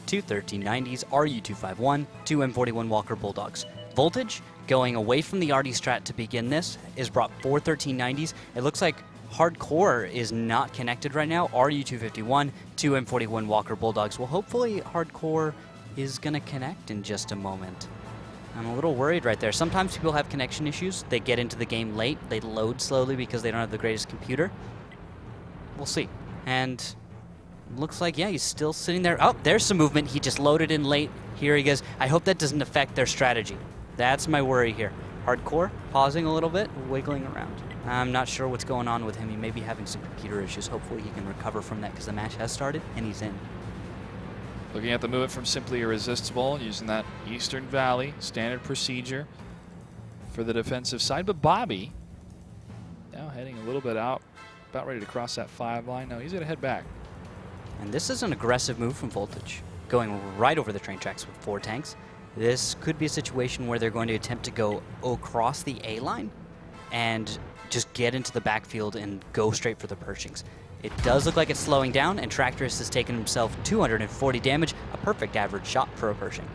[SPEAKER 2] 2 1390s, RU-251, 2 M41 Walker Bulldogs. Voltage, going away from the Artie strat to begin this, is brought 4 1390s. It looks like Hardcore is not connected right now. RU-251, 2 M41 Walker Bulldogs. Well, hopefully Hardcore is going to connect in just a moment. I'm a little worried right there. Sometimes people have connection issues. They get into the game late. They load slowly because they don't have the greatest computer. We'll see. And looks like, yeah, he's still sitting there. Oh, there's some movement. He just loaded in late. Here he goes. I hope that doesn't affect their strategy. That's my worry here. Hardcore, pausing a little bit, wiggling around. I'm not sure what's going on with him. He may be having some computer issues. Hopefully he can recover from that because the match has started and he's in.
[SPEAKER 1] Looking at the movement from Simply Irresistible, using that Eastern Valley standard procedure for the defensive side. But Bobby now heading a little bit out, about ready to cross that 5 line. No, he's going to head back.
[SPEAKER 2] And this is an aggressive move from Voltage, going right over the train tracks with 4 tanks. This could be a situation where they're going to attempt to go across the A line and just get into the backfield and go straight for the Pershings. It does look like it's slowing down, and Tractorus has taken himself 240 damage, a perfect average shot for a Pershing.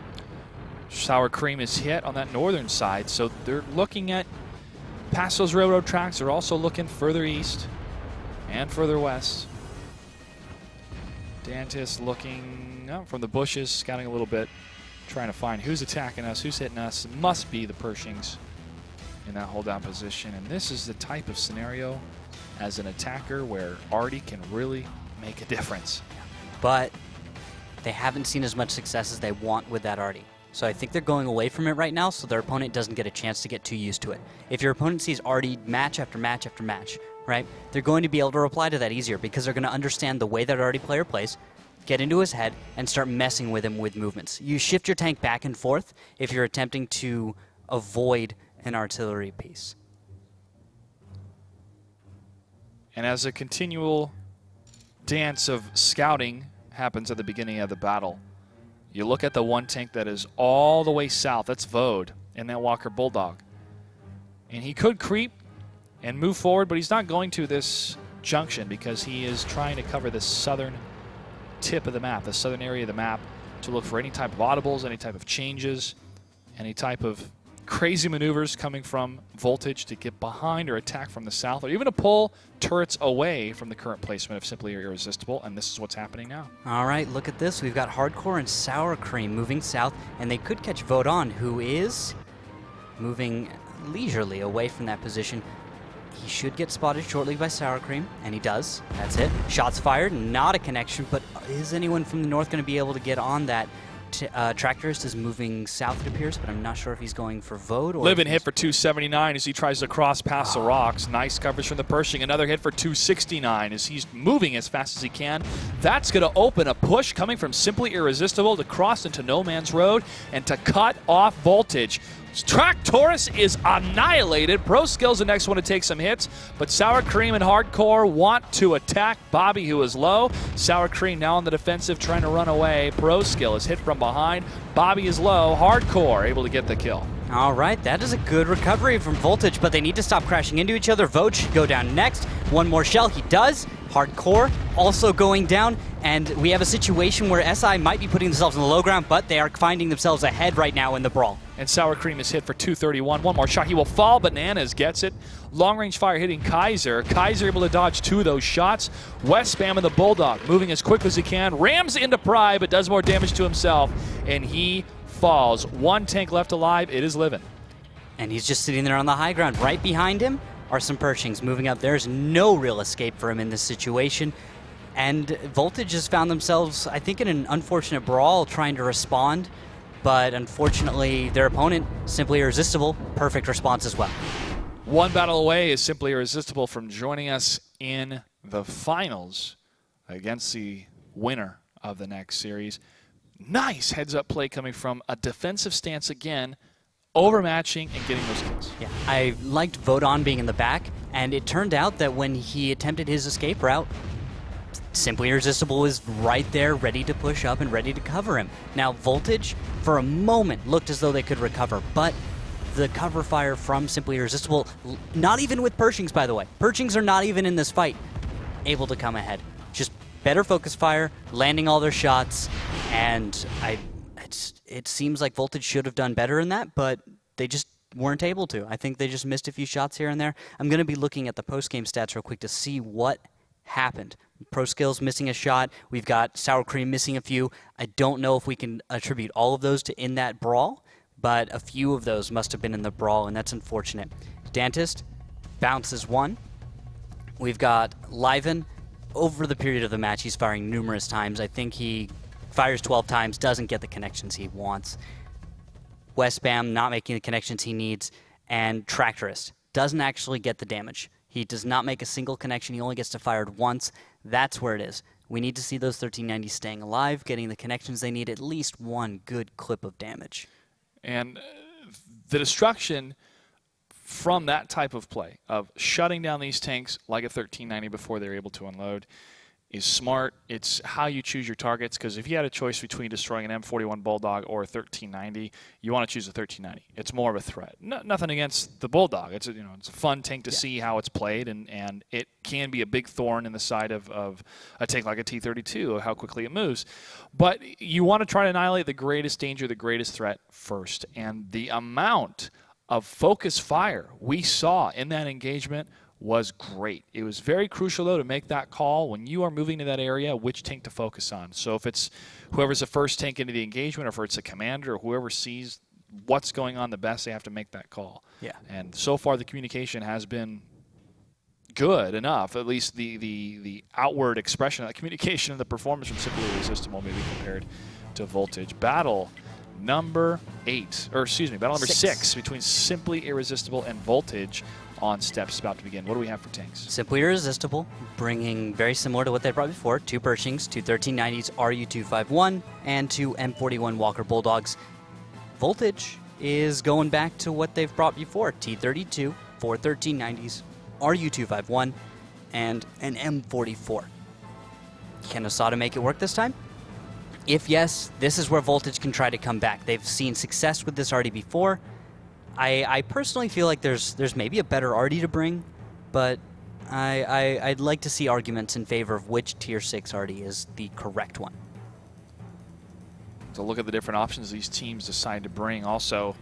[SPEAKER 1] Sour Cream is hit on that northern side, so they're looking at past those railroad tracks. They're also looking further east and further west. Dantis looking from the bushes, scouting a little bit, trying to find who's attacking us, who's hitting us. It must be the Pershings in that hold down position, and this is the type of scenario as an attacker where Artie can really make a difference.
[SPEAKER 2] But they haven't seen as much success as they want with that Artie. So I think they're going away from it right now so their opponent doesn't get a chance to get too used to it. If your opponent sees Artie match after match after match, right, they're going to be able to reply to that easier because they're going to understand the way that Artie player plays, get into his head, and start messing with him with movements. You shift your tank back and forth if you're attempting to avoid an artillery piece.
[SPEAKER 1] And as a continual dance of scouting happens at the beginning of the battle, you look at the one tank that is all the way south. That's Vode and that Walker Bulldog. And he could creep and move forward, but he's not going to this junction because he is trying to cover the southern tip of the map, the southern area of the map, to look for any type of audibles, any type of changes, any type of crazy maneuvers coming from Voltage to get behind or attack from the south, or even to pull turrets away from the current placement of Simply Irresistible, and this is what's happening now.
[SPEAKER 2] All right, look at this. We've got Hardcore and Sour Cream moving south, and they could catch Vodon, who is moving leisurely away from that position. He should get spotted shortly by Sour Cream, and he does. That's it. Shots fired, not a connection, but is anyone from the north going to be able to get on that? Tractorist is moving south, it appears, but I'm not sure if he's going for Vode or...
[SPEAKER 1] Livin hit for 279 as he tries to cross past the rocks. Nice coverage from the Pershing. Another hit for 269 as he's moving as fast as he can. That's going to open a push coming from Simply Irresistible to cross into No Man's Road and to cut off Voltage. Tractorist is annihilated. Pro Skill's the next one to take some hits, but Sour Cream and Hardcore want to attack Bobby, who is low. Sour Cream now on the defensive, trying to run away. Pro Skill is hit from behind. Bobby is low. Hardcore able to get the kill.
[SPEAKER 2] All right, that is a good recovery from Voltage, but they need to stop crashing into each other. Vode should go down next. One more shell, he does. Hardcore also going down, and we have a situation where SI might be putting themselves in the low ground, but they are finding themselves ahead right now in the brawl.
[SPEAKER 1] And Sour Cream is hit for 231. One more shot. He will fall. Bananas gets it. Long-range fire hitting Kaiser. Kaiser able to dodge 2 of those shots. West spamming the Bulldog, moving as quick as he can. Rams into Pry, but does more damage to himself, and he falls. 1 tank left alive. It is Livin.
[SPEAKER 2] And he's just sitting there on the high ground. Right behind him are some Pershings moving up. There's no real escape for him in this situation. And Voltage has found themselves, I think, in an unfortunate brawl trying to respond. But unfortunately, their opponent, Simply Irresistible, perfect response as well.
[SPEAKER 1] One battle away is Simply Irresistible from joining us in the finals against the winner of the next series. Nice heads-up play coming from a defensive stance again, overmatching and getting those kills.
[SPEAKER 2] Yeah, I liked Vodon being in the back, and it turned out that when he attempted his escape route, Simply Irresistible was right there, ready to push up and ready to cover him. Now, Voltage, for a moment, looked as though they could recover, but the cover fire from Simply Irresistible, not even with Pershings, by the way. Pershings are not even in this fight able to come ahead. Just better focus fire, landing all their shots, and it seems like Voltage should have done better in that, but they just weren't able to. I think they just missed a few shots here and there. I'm going to be looking at the post-game stats real quick to see what happened. Pro Skills missing a shot. We've got Sour Cream missing a few. I don't know if we can attribute all of those to in that brawl, but a few of those must have been in the brawl, and that's unfortunate. Dantist bounces 1. We've got Liven. Over the period of the match, he's firing numerous times. I think he fires 12 times, doesn't get the connections he wants. West Spam not making the connections he needs, and Tractorist doesn't actually get the damage. He does not make a single connection. He only gets to fire once. That's where it is. We need to see those 1390s staying alive, getting the connections they need, at least 1 good clip of damage.
[SPEAKER 1] And the destruction from that type of play, of shutting down these tanks like a 1390 before they're able to unload, is smart. It's how you choose your targets, because if you had a choice between destroying an M41 Bulldog or a 1390, you want to choose a 1390. It's more of a threat. Nothing against the Bulldog. It's it's a fun tank to see how it's played, and it can be a big thorn in the side of a tank like a T-32, how quickly it moves. But you want to try to annihilate the greatest danger, the greatest threat first. And the amount of focus fire we saw in that engagement was great. It was very crucial, though, to make that call when you are moving to that area, which tank to focus on. So if it's whoever's the first tank into the engagement, or if it's a commander, or whoever sees what's going on the best, they have to make that call.
[SPEAKER 2] Yeah.
[SPEAKER 1] And so far, the communication has been good enough, at least the outward expression of that communication and the performance from Simply Irresistible maybe compared to Voltage. Battle number 8, or excuse me, battle number 6 between Simply Irresistible and Voltage on steps about to begin. What do we have for tanks?
[SPEAKER 2] Simply Irresistible, bringing very similar to what they brought before, 2 Pershings, 2 1390s, RU-251, and 2 M41 Walker Bulldogs. Voltage is going back to what they've brought before, T-32, 4 1390s, RU-251, and an M44. Can Asada make it work this time? If yes, this is where Voltage can try to come back. They've seen success with this already before. I personally feel like there's maybe a better Artie to bring, but I'd like to see arguments in favor of which Tier 6 Artie is the correct one.
[SPEAKER 1] To look at the different options these teams decide to bring. Also,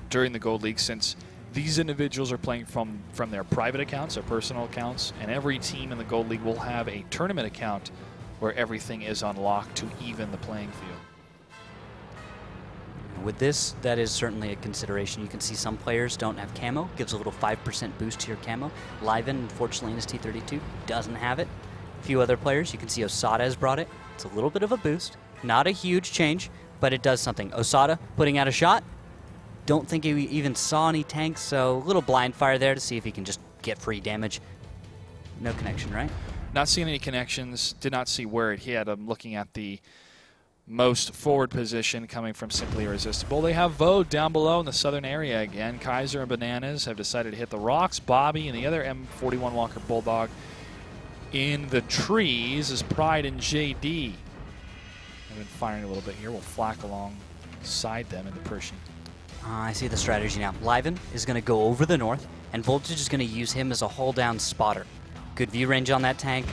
[SPEAKER 1] during the Gold League, since these individuals are playing from their private accounts, their personal accounts, and every team in the Gold League will have a tournament account where everything is unlocked to even the playing field.
[SPEAKER 2] With this, that is certainly a consideration. You can see some players don't have camo. Gives a little 5% boost to your camo. Liven, unfortunately, in his T32, doesn't have it. A few other players, you can see Osada has brought it. It's a little bit of a boost. Not a huge change, but it does something. Osada putting out a shot. Don't think he even saw any tanks, so a little blind fire there to see if he can just get free damage. No connection, right?
[SPEAKER 1] Not seeing any connections. Did not see where it hit. I'm looking at the most forward position coming from Simply Irresistible. They have Vode down below in the southern area again. Kaiser and Bananas have decided to hit the rocks. Bobby and the other M41 Walker Bulldog in the trees as Pride and JD have been firing a little bit here. We'll flak alongside them into Pershing.
[SPEAKER 2] I see the strategy now. Liven is going to go over the north, and Voltage is going to use him as a hull-down spotter. Good view range on that tank.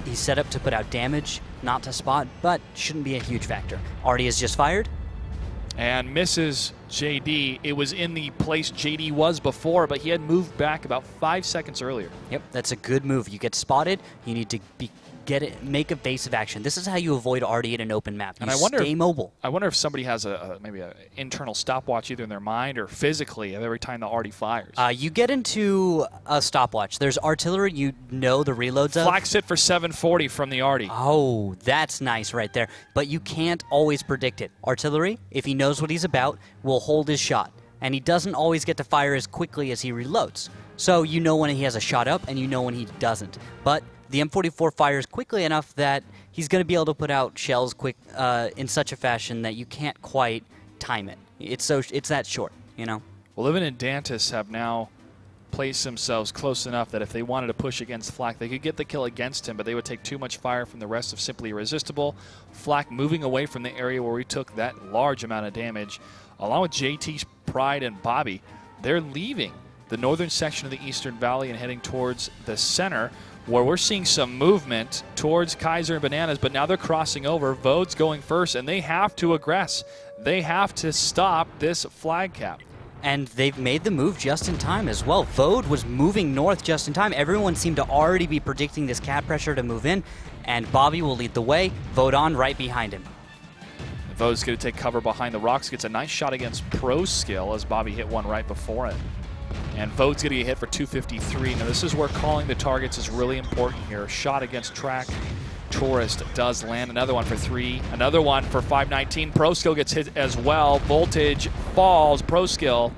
[SPEAKER 2] He's set up to put out damage, not to spot, but shouldn't be a huge factor. Artie has just fired.
[SPEAKER 1] And misses JD. It was in the place JD was before, but he had moved back about 5 seconds earlier.
[SPEAKER 2] Yep, that's a good move. You get spotted, you need to make evasive action. This is how you avoid Artie in an open map. You stay mobile.
[SPEAKER 1] I wonder if somebody has maybe an internal stopwatch either in their mind or physically every time the Artie fires.
[SPEAKER 2] You get into a stopwatch. There's artillery you know the reloads of.
[SPEAKER 1] Flak sit for 740 from the Artie.
[SPEAKER 2] Oh, that's nice right there. But you can't always predict it. Artillery, if he knows what he's about, will hold his shot. And he doesn't always get to fire as quickly as he reloads. So you know when he has a shot up and you know when he doesn't. But the M44 fires quickly enough that he's going to be able to put out shells quick in such a fashion that you can't quite time it. It's that short, you know.
[SPEAKER 1] Well, Livin and Dantis have now placed themselves close enough that if they wanted to push against Flak, they could get the kill against him, but they would take too much fire from the rest of Simply Irresistible. Flak moving away from the area where we took that large amount of damage, along with JT, Pride, and Bobby. They're leaving the northern section of the Eastern Valley and heading towards the center, where we're seeing some movement towards Kaiser and Bananas, but now they're crossing over. Vode's going first, and they have to aggress. They have to stop this flag cap.
[SPEAKER 2] And they've made the move just in time as well. Vode was moving north just in time. Everyone seemed to already be predicting this cap pressure to move in, and Bobby will lead the way. Vode on right behind him.
[SPEAKER 1] Vode's going to take cover behind the rocks. Gets a nice shot against Pro Skill as Bobby hit one right before it. And Vode's going to get hit for 253. Now, this is where calling the targets is really important here. Shot against Track Tourist does land. Another one for 3. Another one for 519. Pro Skill gets hit as well. Voltage falls. Pro Skill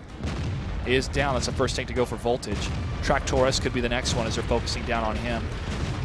[SPEAKER 1] is down. That's the first tank to go for Voltage. Track Tourist could be the next one as they're focusing down on him.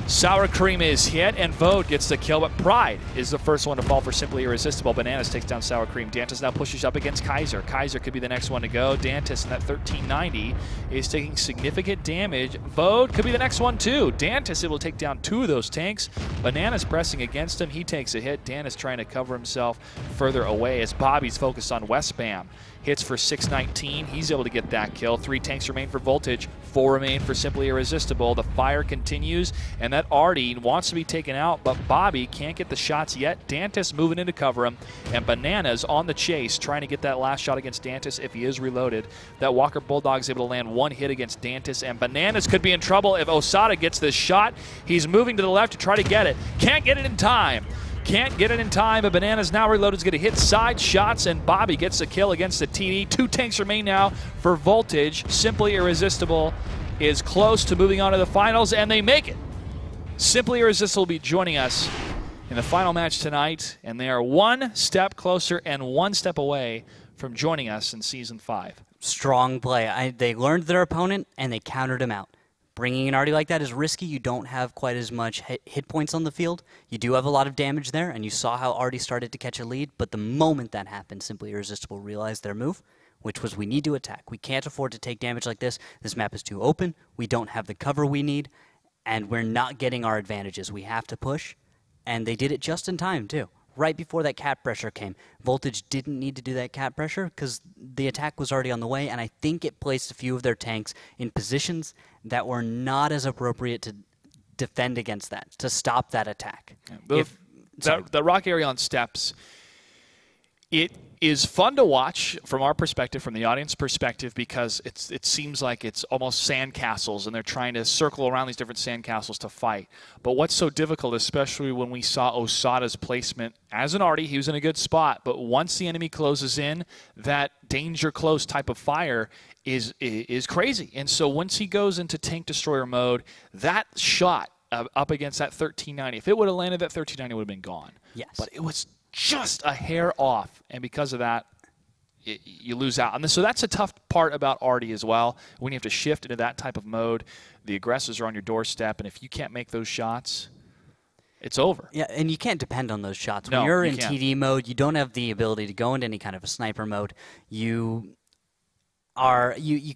[SPEAKER 1] Sour Cream is hit, and Vode gets the kill, but Pride is the first one to fall for Simply Irresistible. Bananas takes down Sour Cream. Dantis now pushes up against Kaiser. Kaiser could be the next one to go. Dantis in that 1390 is taking significant damage. Vode could be the next one too. Dantis able to take down 2 of those tanks. Bananas pressing against him. He takes a hit. Dan is trying to cover himself further away as Bobby's focused on West Spam. Hits for 619. He's able to get that kill. 3 tanks remain for Voltage. 4 remain for Simply Irresistible. The fire continues, and that Artie wants to be taken out, but Bobby can't get the shots yet. Dantis moving in to cover him, and Bananas on the chase, trying to get that last shot against Dantis if he is reloaded. That Walker Bulldog's able to land 1 hit against Dantis, and Bananas could be in trouble if Osada gets this shot. He's moving to the left to try to get it. Can't get it in time. Can't get it in time, but Bananas now reloaded is going to hit side shots, and Bobby gets the kill against the TD. 2 tanks remain now for Voltage. Simply Irresistible is close to moving on to the finals, and they make it. Simply Irresistible will be joining us in the final match tonight, and they are 1 step closer and 1 step away from joining us in Season 5.
[SPEAKER 2] Strong play. They learned their opponent, and they countered him out. Bringing an Artie like that is risky. You don't have quite as much hit points on the field. You do have a lot of damage there, and you saw how Artie started to catch a lead, but the moment that happened, Simply Irresistible realized their move, which was we need to attack. We can't afford to take damage like this. This map is too open. We don't have the cover we need, and we're not getting our advantages. We have to push, and they did it just in time, too. Right before that cap pressure came. Voltage didn't need to do that cap pressure because the attack was already on the way, and I think it placed a few of their tanks in positions that were not as appropriate to defend against that, to stop that attack.
[SPEAKER 1] Yeah, the rock area on steps It is fun to watch from our perspective, from the audience perspective, because it seems like it's almost sandcastles, and they're trying to circle around these different sandcastles to fight. But what's so difficult, especially when we saw Osada's placement as an arty, he was in a good spot, but once the enemy closes in, that danger close type of fire is crazy. And so once he goes into tank destroyer mode, that shot up against that 1390, if it would have landed, that 1390 would have been gone.
[SPEAKER 2] Yes.
[SPEAKER 1] But it was just a hair off, and because of that, you lose out. And so that's a tough part about arty as well. When you have to shift into that type of mode, the aggressors are on your doorstep, and if you can't make those shots, it's over.
[SPEAKER 2] Yeah, and you can't depend on those shots.
[SPEAKER 1] No,
[SPEAKER 2] when you're
[SPEAKER 1] you
[SPEAKER 2] in
[SPEAKER 1] can't.
[SPEAKER 2] TD mode, you don't have the ability to go into any kind of a sniper mode. You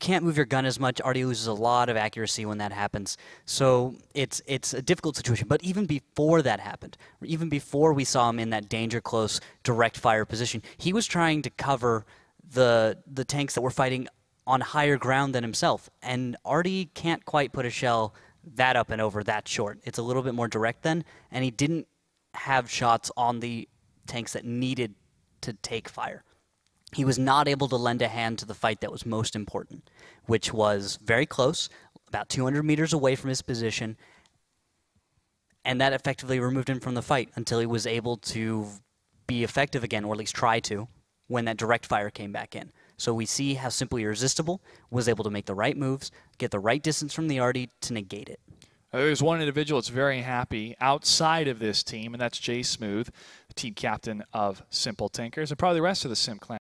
[SPEAKER 2] can't move your gun as much. Arty loses a lot of accuracy when that happens. So it's a difficult situation. But even before that happened, even before we saw him in that danger close direct fire position, he was trying to cover the tanks that were fighting on higher ground than himself. And Arty can't quite put a shell that up and over that short. It's a little bit more direct then, and he didn't have shots on the tanks that needed to take fire. He was not able to lend a hand to the fight that was most important, which was very close, about 200 meters away from his position, and that effectively removed him from the fight until he was able to be effective again, or at least try to, when that direct fire came back in. So we see how Simply Irresistible was able to make the right moves, get the right distance from the arty to negate it.
[SPEAKER 1] There's one individual that's very happy outside of this team, and that's Jay Smooth, the team captain of Simple Tinkers, and probably the rest of the Sim Clan.